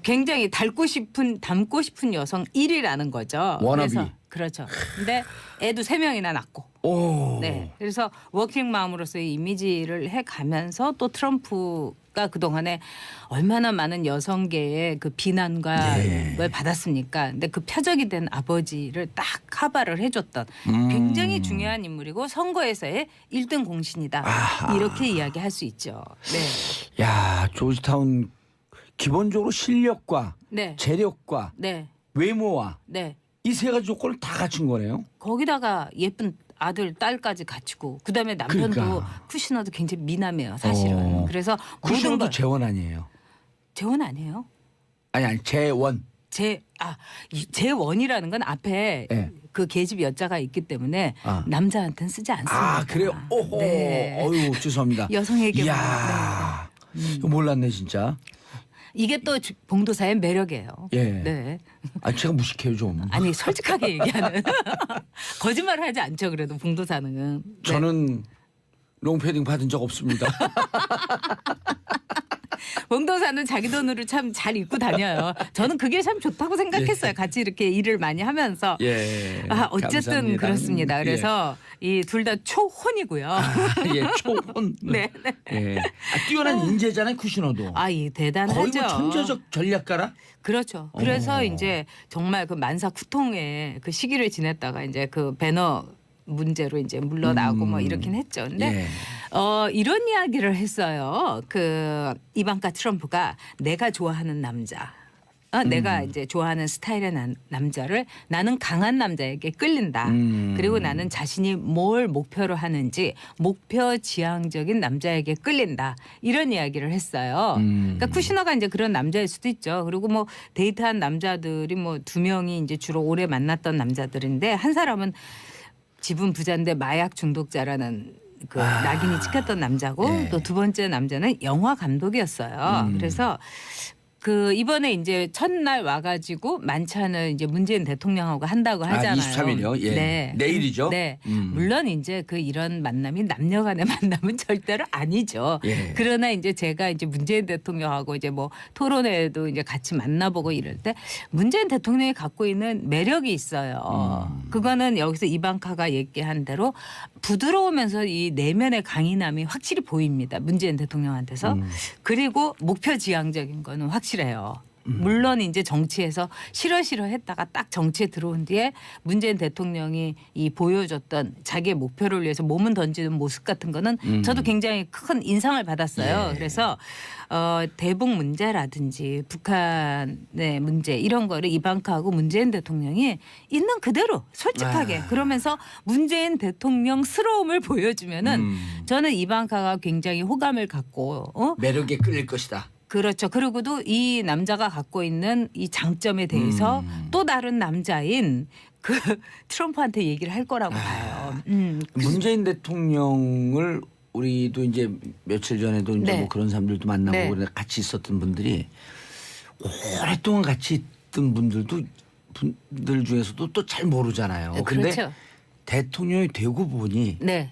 굉장히 닮고 싶은 여성 1위라는 거죠. 워너비. 그래서 그렇죠. 근데 애도 3명이나 낳고. 오. 네. 그래서 워킹맘으로서의 이미지를 해가면서 또 트럼프가 그동안에 얼마나 많은 여성계의 그 비난과 걸 받았습니까? 근데 그 표적이 된 아버지를 딱 커버를 해줬던 굉장히 중요한 인물이고 선거에서의 1등 공신이다. 아하. 이렇게 이야기할 수 있죠. 네. 야, 조지타운 기본적으로 실력과 네. 재력과 네. 외모와 네. 이 세 가지 조건을 다 갖춘 거네요. 거기다가 예쁜 아들, 딸까지 갖추고 그다음에 남편도 그러니까. 쿠시너도 굉장히 미남이에요, 사실은. 그래서 모든 쿠시너도 걸 재원 아니에요? 재원 아니에요? 아니 재원. 재원이라는 건 앞에 네. 그 계집 여자가 있기 때문에 남자한테는 쓰지 않습니다. 아 그래요? 오호. 네. 어유 죄송합니다. 여성에게만. 이야. 이거 몰랐네 진짜. 이게 또 봉도사의 매력이에요. 예. 네. 아 제가 무식해요 좀. 아니 솔직하게 얘기하는 거짓말을 하지 않죠. 그래도 봉도사는. 네. 저는 롱패딩 받은 적 없습니다. 봉도사는 자기 돈으로 참 잘 입고 다녀요. 저는 그게 참 좋다고 생각했어요. 같이 이렇게 일을 많이 하면서. 예. 어쨌든 감사합니다. 그렇습니다. 그래서 이 둘 다 초혼이고요. 예, 초혼. 네. 예. 뛰어난 인재잖아요, 쿠시너도. 이 대단하죠. 거의 뭐 천재적 전략가라. 그렇죠. 그래서 이제 정말 그 만사 쿠통의 그 시기를 지냈다가 이제 그 배너 문제로 이제 물러나고 뭐 이렇긴 했죠. 근데 이런 이야기를 했어요. 그 이방카 트럼프가 내가 좋아하는 남자. 내가 이제 좋아하는 스타일의 남자를 나는 강한 남자에게 끌린다. 그리고 나는 자신이 뭘 목표로 하는지 목표 지향적인 남자에게 끌린다. 이런 이야기를 했어요. 그러니까 쿠시너가 이제 그런 남자일 수도 있죠. 그리고 뭐 데이트한 남자들이 뭐 2명이 이제 주로 오래 만났던 남자들인데 한 사람은 지분 부자인데 마약 중독자라는 그 낙인이 찍혔던 남자고 네. 또 두 번째 남자는 영화 감독이었어요. 그래서 그 이번에 이제 첫날 와가지고 만찬을 이제 문재인 대통령하고 한다고 하잖아요. 23일이요? 예. 네. 내일이죠? 네. 물론 이제 그 이런 만남이 남녀간의 만남은 절대로 아니죠. 예. 그러나 이제 제가 이제 문재인 대통령하고 이제 뭐 토론회도 이제 같이 만나보고 이럴 때 문재인 대통령이 갖고 있는 매력이 있어요. 그거는 여기서 이방카가 얘기한 대로 부드러우면서 이 내면의 강인함이 확실히 보입니다. 문재인 대통령한테서. 그리고 목표 지향적인 거는 확실해요. 물론 이제 정치에서 싫어 했다가 딱 정치에 들어온 뒤에 문재인 대통령이 이 보여줬던 자기의 목표를 위해서 몸은 던지는 모습 같은 거는 저도 굉장히 큰 인상을 받았어요. 예. 그래서 대북 문제라든지 북한의 문제 이런 거를 이방카하고 문재인 대통령이 있는 그대로 솔직하게 그러면서 문재인 대통령스러움을 보여주면은 저는 이방카가 굉장히 호감을 갖고 매력에 끌릴 것이다. 그렇죠. 그리고도 이 남자가 갖고 있는 이 장점에 대해서 또 다른 남자인 그 트럼프한테 얘기를 할 거라고 봐요. 문재인 대통령을 우리도 이제 며칠 전에도 이제 네. 뭐 그런 사람들도 만나고 네. 그래 같이 있었던 분들이 오랫동안 같이 있던 분들 중에서도 또 잘 모르잖아요. 근데 그렇죠. 대통령이 되고 보니 네.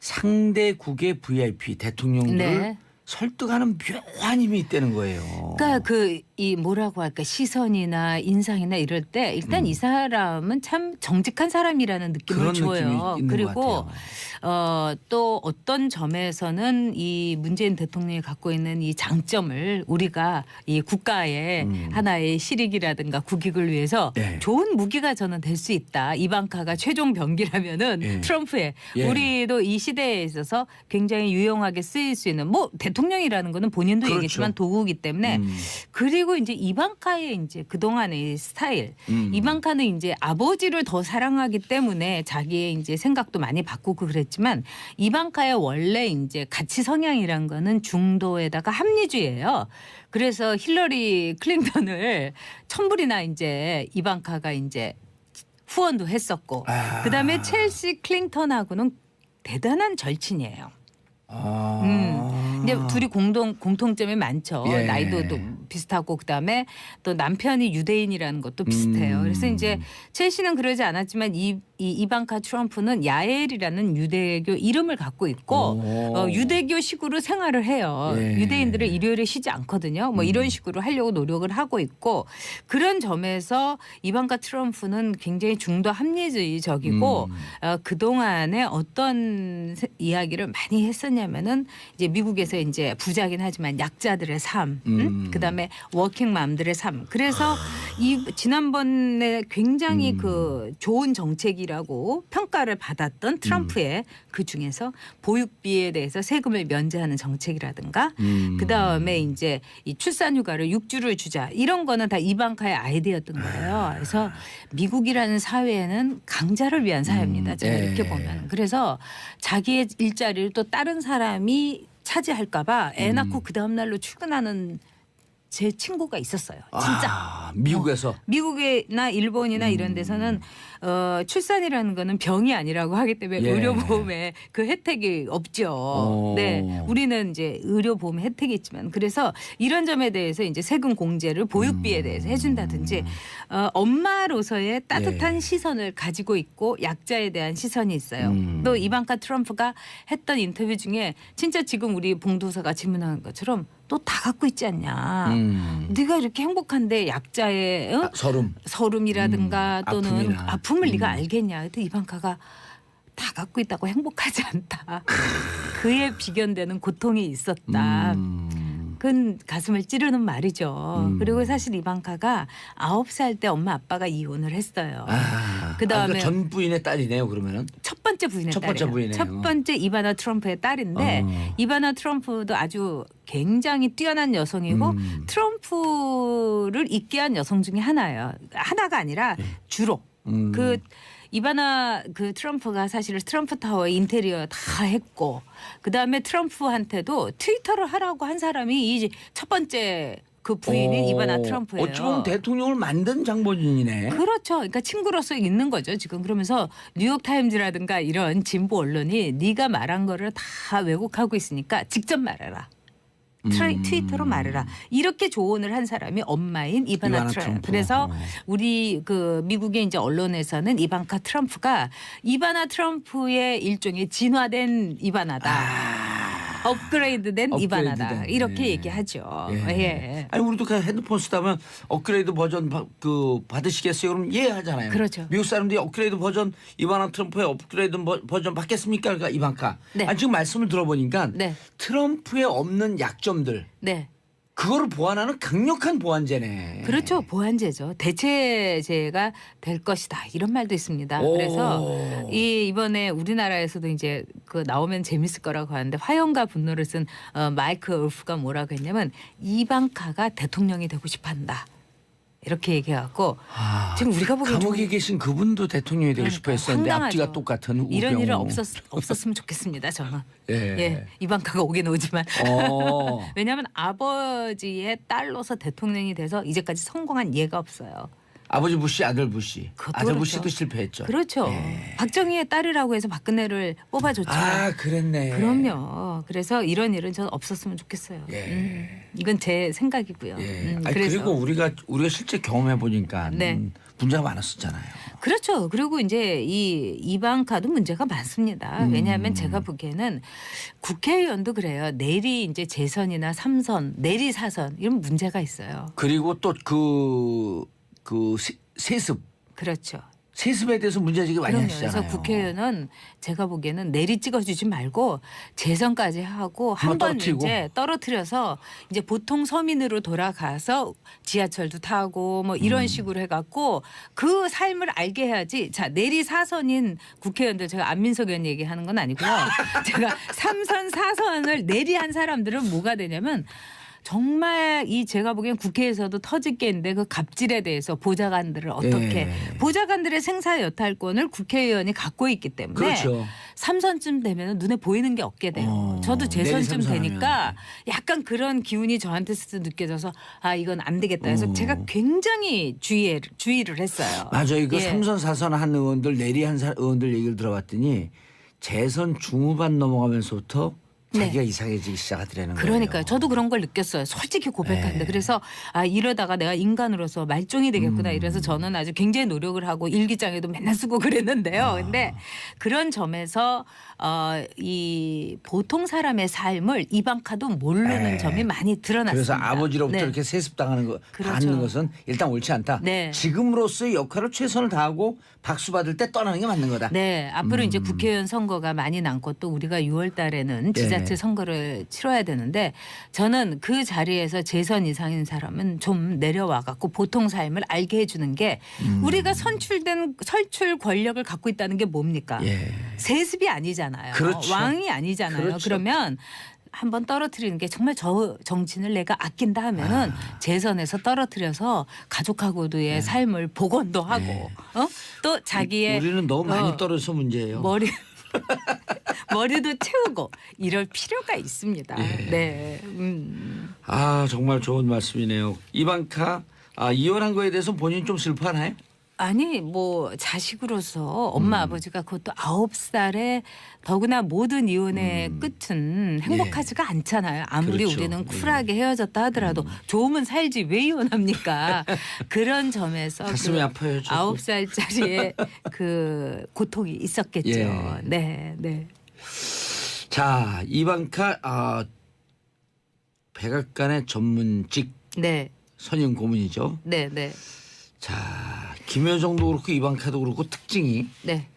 상대국의 VIP 대통령들을 네. 설득하는 묘한 힘이 있다는 거예요. 그러니까 그 이 뭐라고 할까 시선이나 인상이나 이럴 때 일단 이 사람은 참 정직한 사람이라는 느낌을 그런 줘요. 느낌이 있는 그리고 것 같아요. 또 어떤 점에서는 이 문재인 대통령이 갖고 있는 이 장점을 우리가 이 국가의 하나의 실익이라든가 국익을 위해서 네. 좋은 무기가 저는 될 수 있다. 이방카가 최종 병기라면은 예. 트럼프의 예. 우리도 이 시대에 있어서 굉장히 유용하게 쓰일 수 있는 뭐 대통령이라는 거는 본인도 그렇죠. 얘기했지만 도구이기 때문에 그리고 이제 이방카의 이제 그동안의 스타일 이방카는 이제 아버지를 더 사랑하기 때문에 자기의 이제 생각도 많이 바꾸고 그랬지만 이방카의 원래 이제 가치 성향이란 거는 중도에다가 합리주의예요. 그래서 힐러리 클린턴을 천불이나 이제 이방카가 이제 후원도 했었고 그다음에 첼시 클린턴하고는 대단한 절친이에요. 이제 둘이 공통점이 많죠. 예. 나이도 또 비슷하고 그다음에 또 남편이 유대인이라는 것도 비슷해요. 그래서 이제 첼시는 그러지 않았지만 이 이방카 트럼프는 야엘이라는 유대교 이름을 갖고 있고 유대교식으로 생활을 해요. 예. 유대인들은 일요일에 쉬지 않거든요. 뭐 이런 식으로 하려고 노력을 하고 있고 그런 점에서 이방카 트럼프는 굉장히 중도 합리주의적이고 그동안에 어떤 이야기를 많이 했었냐면은 이제 미국에서 이제 부자긴 하지만 약자들의 삶, 그다음에 워킹맘들의 삶. 그래서 이 지난번에 굉장히 그 좋은 정책이라고 평가를 받았던 트럼프의 그 중에서 보육비에 대해서 세금을 면제하는 정책이라든가 그다음에 이제 이 출산휴가를 6주를 주자 이런 거는 다 이방카의 아이디어였던 거예요. 그래서 미국이라는 사회는 강자를 위한 사회입니다. 제가 이렇게 보면. 그래서 자기의 일자리를 또 다른 사람이 차지할까 봐 애 낳고 그 다음 날로 출근하는 제 친구가 있었어요. 진짜. 미국에서. 미국이나 일본이나 이런 데서는 출산이라는 거는 병이 아니라고 하기 때문에 예. 의료보험에 그 혜택이 없죠. 네, 우리는 이제 의료보험 혜택이 있지만 그래서 이런 점에 대해서 이제 세금 공제를 보육비에 대해서 해준다든지 엄마로서의 따뜻한 예. 시선을 가지고 있고 약자에 대한 시선이 있어요. 또 이방카 트럼프가 했던 인터뷰 중에 진짜 지금 우리 봉도사가 질문하는 것처럼 또 다 갖고 있지 않냐. 네가 이렇게 행복한데 약자의 서름이라든가 또는 아픔을 네가 알겠냐. 그때 이방카가 다 갖고 있다고 행복하지 않다. 그에 비견되는 고통이 있었다. 그건 가슴을 찌르는 말이죠. 그리고 사실 이방카가 9살 때 엄마 아빠가 이혼을 했어요. 그다음에 그러니까 전 부인의 딸이네요. 그러면은 첫 번째 부인의 첫 번째 딸이에요. 부인이네요. 첫 번째 이바나 트럼프의 딸인데 이바나 트럼프도 아주 굉장히 뛰어난 여성이고 트럼프를 있게 한 여성 중에 하나예요. 하나가 아니라 주로 그 이바나 그 트럼프가 사실 트럼프 타워 인테리어 다 했고 그다음에 트럼프한테도 트위터를 하라고 한 사람이 이 첫 번째 그 부인인 이바나 트럼프예요. 어찌 보면 대통령을 만든 장본인이네. 그렇죠. 그러니까 친구로서 있는 거죠. 지금 그러면서 뉴욕타임즈라든가 이런 진보 언론이 네가 말한 거를 다 왜곡하고 있으니까 직접 말해라. 트위터로 말해라. 이렇게 조언을 한 사람이 엄마인 이바나 트럼프. 그래서 우리 그 미국의 이제 언론에서는 이방카 트럼프가 이바나 트럼프의 일종의 진화된 이바나다. 업그레이드된 이바나다. 이렇게 얘기하죠. 예. 아니 우리도 그냥 핸드폰 쓰다면 업그레이드 버전 받으시겠어요? 그럼 예 하잖아요. 그렇죠. 미국 사람들이 업그레이드 버전 이바나 트럼프의 업그레이드 버전 받겠습니까? 그러니까 이방카. 네. 아니 지금 말씀을 들어보니까 네. 트럼프에 없는 약점들. 네. 그거를 보완하는 강력한 보완제네. 그렇죠. 보완제죠. 대체제가 될 것이다. 이런 말도 있습니다. 그래서 이번에 우리나라에서도 이제 그 나오면 재밌을 거라고 하는데 화염과 분노를 쓴 마이크 울프가 뭐라고 했냐면 이방카가 대통령이 되고 싶어한다. 이렇게 얘기해갖고 지금 우리가 보기엔 감옥에 계신 그분도 대통령이 되고 싶어 했었는데 황당하죠. 앞뒤가 똑같은 우병우. 이런 일은 없었으면 좋겠습니다. 저는. 예. 이방카가 오긴 오지만 왜냐하면 아버지의 딸로서 대통령이 돼서 이제까지 성공한 예가 없어요. 아버지 부시 아들 부시. 아들 그렇죠. 부시도 실패했죠. 그렇죠. 박정희의 딸이라고 해서 박근혜를 뽑아줬죠. 그랬네. 그럼요. 그래서 이런 일은 저는 없었으면 좋겠어요. 이건 제 생각이고요. 그리고 우리가 실제 경험해 보니까 네. 문제가 많았었잖아요. 그렇죠. 그리고 이제 이 이방카도 문제가 많습니다. 왜냐하면 제가 보기에는 국회의원도 그래요. 내리 이제 재선이나 3선, 내리 4선 이런 문제가 있어요. 그리고 또 그 세습. 그렇죠. 세습에 대해서 문제제기 많이 그럼요. 하시잖아요. 그래서 국회의원은 제가 보기에는 내리 찍어주지 말고 재선까지 하고 한 번 이제 떨어뜨려서 이제 보통 서민으로 돌아가서 지하철도 타고 뭐 이런 식으로 해갖고 그 삶을 알게 해야지. 자 내리 4선인 국회의원들 제가 안민석 의원 얘기하는 건 아니고요. 제가 3선 4선을 내리한 사람들은 뭐가 되냐면 정말 이 제가 보기엔 국회에서도 터질 게 있는데 그 갑질에 대해서 보좌관들을 어떻게 보좌관들의 생사 여탈권을 국회의원이 갖고 있기 때문에 그렇죠. 3선쯤 되면 눈에 보이는 게 없게 돼요. 저도 재선쯤 되니까 약간 그런 기운이 저한테서 느껴져서 이건 안 되겠다 해서 제가 굉장히 주의를 했어요. 맞아요. 그 3선 4선 한 의원들 내리한 의원들 얘기를 들어봤더니 재선 중후반 넘어가면서부터 자기가 이상해지기 시작하더라는 거예요. 그러니까요. 저도 그런 걸 느꼈어요. 솔직히 고백하는데. 그래서 이러다가 내가 인간으로서 말종이 되겠구나. 이래서 저는 아주 굉장히 노력을 하고 일기장에도 맨날 쓰고 그랬는데요. 근데 그런 점에서 이 보통 사람의 삶을 이방카도 모르는 점이 많이 드러났습니다. 그래서 아버지로부터 이렇게 세습당하는 거 받는 것은 일단 옳지 않다. 지금으로서의 역할을 최선을 다하고 박수 받을 때 떠나는 게 맞는 거다. 네. 앞으로 이제 국회의원 선거가 많이 남고 또 우리가 6월 달에는 지자체 선거를 치러야 되는데 저는 그 자리에서 재선 이상인 사람은 좀 내려와 갖고 보통 삶을 알게 해주는 게 우리가 설출 권력을 갖고 있다는 게 뭡니까? 세습이 아니잖아요. 그렇죠. 왕이 아니잖아요. 그렇죠. 그러면 한번 떨어뜨리는 게 정말 저 정치인을 내가 아낀다 하면은 재선에서 떨어뜨려서 가족하고도의 삶을 복원도 하고 또 자기의 우리는 너무 많이 떨어져서 문제예요. 머리도 채우고 이럴 필요가 있습니다. 네. 아 정말 좋은 말씀이네요. 이방카 이혼한 거에 대해서 본인 좀 슬퍼하나요? 아니 뭐 자식으로서 엄마 아버지가 그것도 9살에 더구나 모든 이혼의 끝은 행복하지가 않잖아요. 아무리 그렇죠. 우리는 쿨하게 헤어졌다 하더라도 좋으면 살지 왜 이혼합니까? 그런 점에서 가슴이 아파요. 저도. 9살짜리의 그 고통이 있었겠죠. 예. 네, 네. 자 이방카 백악관의 전문직 네. 선임 고문이죠. 네, 네. 자 김여정도 그렇고 이방카도 그렇고 특징이 네.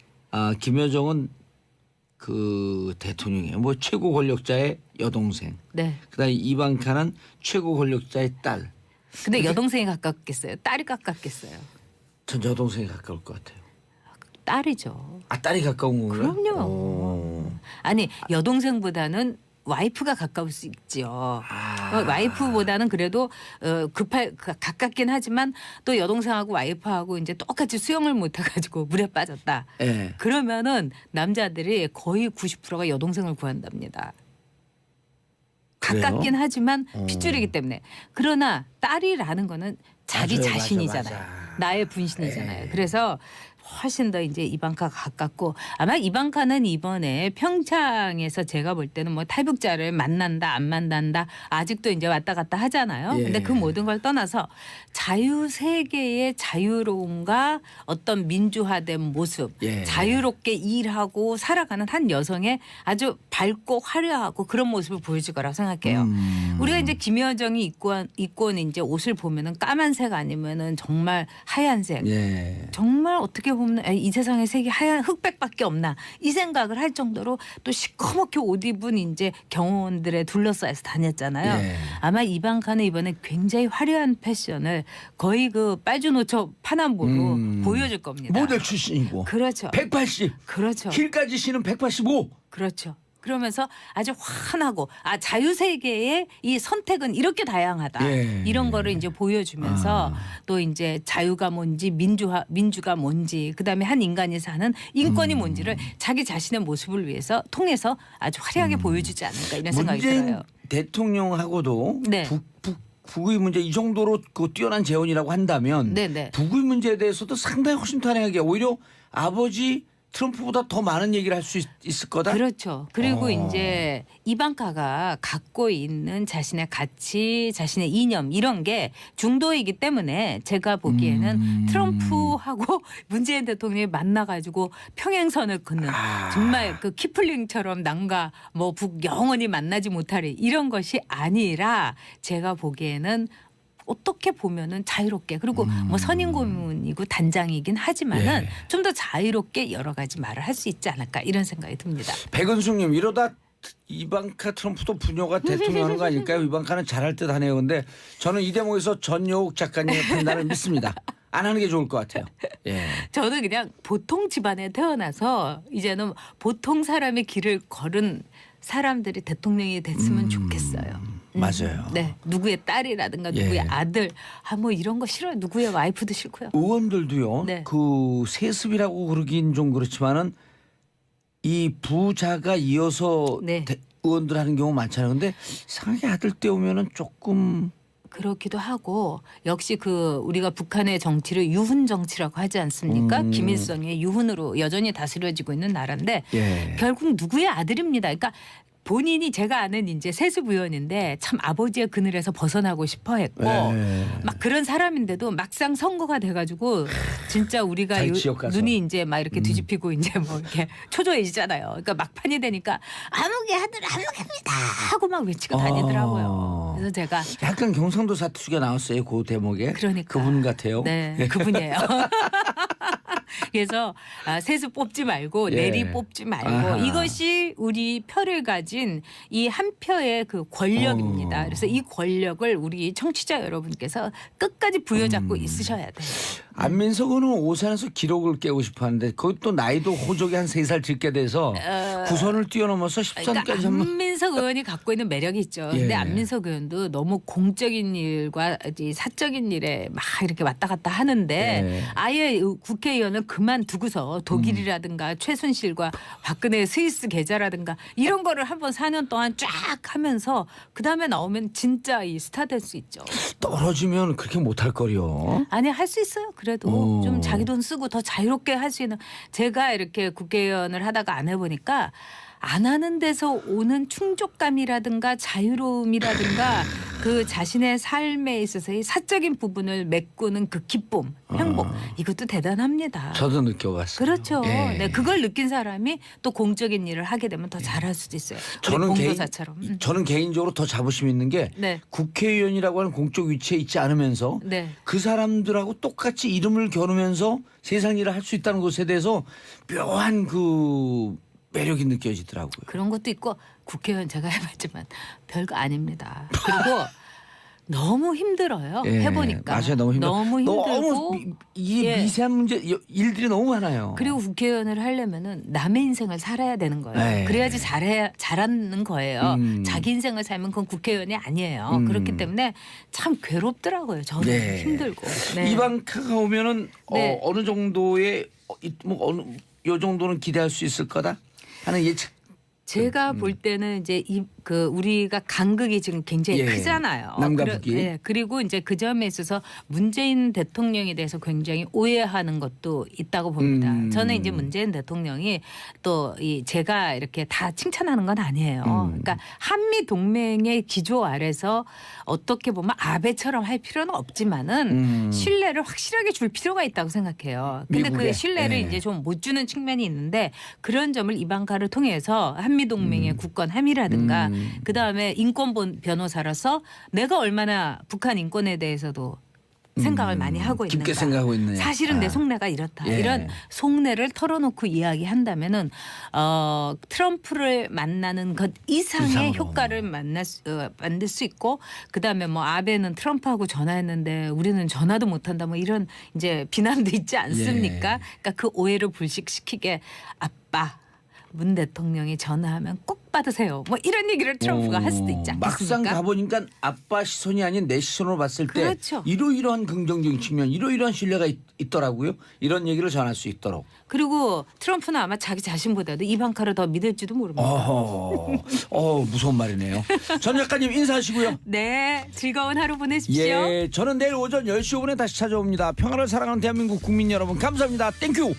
김여정은 그 대통령의 뭐 최고 권력자의 여동생. 네. 그다음에 이방카는 최고 권력자의 딸. 근데 여동생이 가깝겠어요? 딸이 가깝겠어요? 전 여동생이 가까울 것 같아요. 딸이죠. 딸이 가까운 건가요? 그럼요. 아니 여동생보다는 와이프가 가까울 수 있죠. 와이프보다는 그래도 가깝긴 하지만 또 여동생하고 와이프하고 이제 똑같이 수영을 못 해가지고 물에 빠졌다. 예. 그러면은 남자들이 거의 90%가 여동생을 구한답니다. 그래요? 가깝긴 하지만 핏줄이기 때문에. 그러나 딸이라는 거는 자기 맞아요, 자신이잖아요. 맞아. 나의 분신이잖아요. 예. 그래서 훨씬 더 이제 이방카가 가깝고 아마 이방카는 이번에 평창에서 제가 볼 때는 뭐 탈북자를 만난다 안 만난다 아직도 이제 왔다 갔다 하잖아요. 예. 근데 그 모든 걸 떠나서 자유 세계의 자유로움과 어떤 민주화된 모습, 예. 자유롭게 일하고 살아가는 한 여성의 아주 밝고 화려하고 그런 모습을 보여줄 거라고 생각해요. 우리가 이제 김여정이 입고 온 이제 옷을 보면은 까만색 아니면은 정말 하얀색. 예. 정말 어떻게 보면 이 세상에 색이 하얀 흑백밖에 없나 이 생각을 할 정도로 또 시커멓게 옷 입은 이제 경호원들에 둘러싸여서 다녔잖아요. 예. 아마 이방카는 이번에 굉장히 화려한 패션을 거의 그 빨주노초 파남보로 보여줄 겁니다. 모델 출신이고. 그렇죠. 180. 그렇죠. 힐까지 신은 185. 그렇죠. 그러면서 아주 환하고 자유세계의 이 선택은 이렇게 다양하다. 예. 이런 거를 이제 보여주면서 또 이제 자유가 뭔지 민주가 뭔지 그다음에 한 인간이 사는 인권이 뭔지를 자기 자신의 모습을 위해서 통해서 아주 화려하게 보여주지 않을까 이런 생각이 문재인 들어요. 대통령하고도 네. 북의 문제 이 정도로 그 뛰어난 재원이라고 한다면 네네. 북의 문제에 대해서도 상당히 허심탄회하게 오히려 아버지 트럼프보다 더 많은 얘기를 할 수 있을 거다. 그렇죠. 그리고 이제 이방카가 갖고 있는 자신의 가치, 자신의 이념 이런 게 중도이기 때문에 제가 보기에는 트럼프하고 문재인 대통령이 만나가지고 평행선을 긋는 정말 그 키플링처럼 남과 뭐 북 영원히 만나지 못하리 이런 것이 아니라 제가 보기에는 어떻게 보면은 자유롭게 그리고 뭐 선임 고문이고 단장이긴 하지만은 예. 좀 더 자유롭게 여러 가지 말을 할 수 있지 않을까 이런 생각이 듭니다. 백은숙님 이러다 이방카 트럼프도 부녀가 대통령 하는 거 아닐까요? 이방카는 잘할 듯 하네요. 근데 저는 이 대목에서 전효옥 작가님의 판단을 믿습니다. 안 하는 게 좋을 것 같아요. 예. 저는 그냥 보통 집안에 태어나서 이제는 보통 사람의 길을 걸은 사람들이 대통령이 됐으면 좋겠어요. 맞아요. 네, 누구의 딸이라든가 예. 누구의 아들, 뭐 이런 거 싫어요. 누구의 와이프도 싫고요. 의원들도요. 네. 그 세습이라고 그러긴 좀 그렇지만은 이 부자가 이어서 네. 의원들 하는 경우 많잖아요. 근데 이상하게 아들 때 오면은 조금 그렇기도 하고 역시 그 우리가 북한의 정치를 유훈 정치라고 하지 않습니까? 김일성의 유훈으로 여전히 다스려지고 있는 나라인데 예. 결국 누구의 아들입니다. 그러니까 본인이 제가 아는 이제 세습 의원인데 참 아버지의 그늘에서 벗어나고 싶어 했고 막 그런 사람인데도 막상 선거가 돼가지고 진짜 우리가 자기 지역 가서. 눈이 이제 막 이렇게 뒤집히고 이제 뭐 이렇게 초조해지잖아요. 그러니까 막판이 되니까 아무개 아들 아무개입니다 하고 막 외치고 다니더라고요. 그래서 제가 약간 경상도 사투리가 나왔어요. 그 대목에. 그러니까. 그분 같아요. 네, 그분이에요. 그래서 세수 뽑지 말고 예. 내리 뽑지 말고 아하. 이것이 우리 표를 가진 이 한 표의 그 권력입니다. 그래서 이 권력을 우리 청취자 여러분께서 끝까지 부여잡고 있으셔야 돼요. 안민석 의원은 오산에서 기록을 깨고 싶어 하는데 그것도 나이도 호적이 한 3살 짓게 돼서 9선을 뛰어넘어서 10선까지 그러니까 안민석 의원이 갖고 있는 매력이 있죠. 예. 근데 안민석 의원도 너무 공적인 일과 이 사적인 일에 막 이렇게 왔다 갔다 하는데 예. 아예 국회의원을 국회의원을 그만두고서 독일이라든가 최순실과 박근혜 스위스 계좌라든가 이런 거를 한번 4년 동안 쫙 하면서 그다음에 나오면 진짜 이 스타 될 수 있죠. 떨어지면 그렇게 못할 거요. 아니 할 수 있어요. 그래도 좀 자기 돈 쓰고 더 자유롭게 할 수 있는 제가 이렇게 국회의원을 하다가 안 해보니까 안 하는 데서 오는 충족감이라든가 자유로움이라든가 그 자신의 삶에 있어서의 사적인 부분을 메꾸는 그 기쁨, 행복 이것도 대단합니다. 저도 느껴봤어요. 그렇죠. 예. 네, 그걸 느낀 사람이 또 공적인 일을 하게 되면 더 잘할 수도 있어요. 공도사처럼. 저는 개인적으로 더 자부심 있는 게 네. 국회의원이라고 하는 공적 위치에 있지 않으면서 네. 그 사람들하고 똑같이 이름을 겨누면서 세상 일을 할 수 있다는 것에 대해서 묘한 그 매력이 느껴지더라고요. 그런 것도 있고 국회의원 제가 해봤지만 별거 아닙니다. 그리고 너무 힘들어요. 예, 해보니까. 맞아요. 너무 힘들고 너무 힘들고. 이게 예. 미세한 문제 일들이 너무 많아요. 그리고 국회의원을 하려면은 남의 인생을 살아야 되는 거예요. 네. 그래야지 잘하는 거예요. 자기 인생을 살면 그건 국회의원이 아니에요. 그렇기 때문에 참 괴롭더라고요. 저는 네. 힘들고. 네. 이방카가 오면은 네. 어느 정도의 요 정도는 기대할 수 있을 거다 하는 예측. 제가 볼 때는 이제 우리가 간극이 지금 굉장히 예. 크잖아요. 남과 북이. 예. 그리고 이제 그 점에 있어서 문재인 대통령에 대해서 굉장히 오해하는 것도 있다고 봅니다. 저는 이제 문재인 대통령이 또 제가 이렇게 다 칭찬하는 건 아니에요. 그러니까 한미 동맹의 기조 아래서 어떻게 보면 아베처럼 할 필요는 없지만은 신뢰를 확실하게 줄 필요가 있다고 생각해요. 근데 미국에. 그 신뢰를 예. 이제 좀 못 주는 측면이 있는데 그런 점을 이방카를 통해서 한미 동맹의 국권 함의라든가 그다음에 인권 변호사로서 내가 얼마나 북한 인권에 대해서도 생각을 많이 하고 있는가. 깊게 생각하고 있느냐. 사실은 내 속내가 이렇다. 예. 이런 속내를 털어놓고 이야기한다면은 트럼프를 만나는 것 이상의 이상으로. 효과를 만들 수 있고 그다음에 뭐 아베는 트럼프하고 전화했는데 우리는 전화도 못한다. 뭐 이런 이제 비난도 있지 않습니까? 예. 그러니까 그 오해를 불식시키게 아빠. 문 대통령이 전화하면 꼭 받으세요. 뭐 이런 얘기를 트럼프가 할 수도 있지 않겠습니까? 막상 가보니까 아빠 시선이 아닌 내 시선으로 봤을 때 그렇죠. 이러이러한 긍정적인 측면, 이러이러한 신뢰가 있더라고요. 이런 얘기를 전할 수 있도록. 그리고 트럼프는 아마 자기 자신보다도 이방카를 더 믿을지도 모릅니다. 무서운 말이네요. 전 작가님 인사하시고요. 네, 즐거운 하루 보내십시오. 예, 저는 내일 오전 10시 5분에 다시 찾아옵니다. 평화를 사랑하는 대한민국 국민 여러분 감사합니다. 땡큐.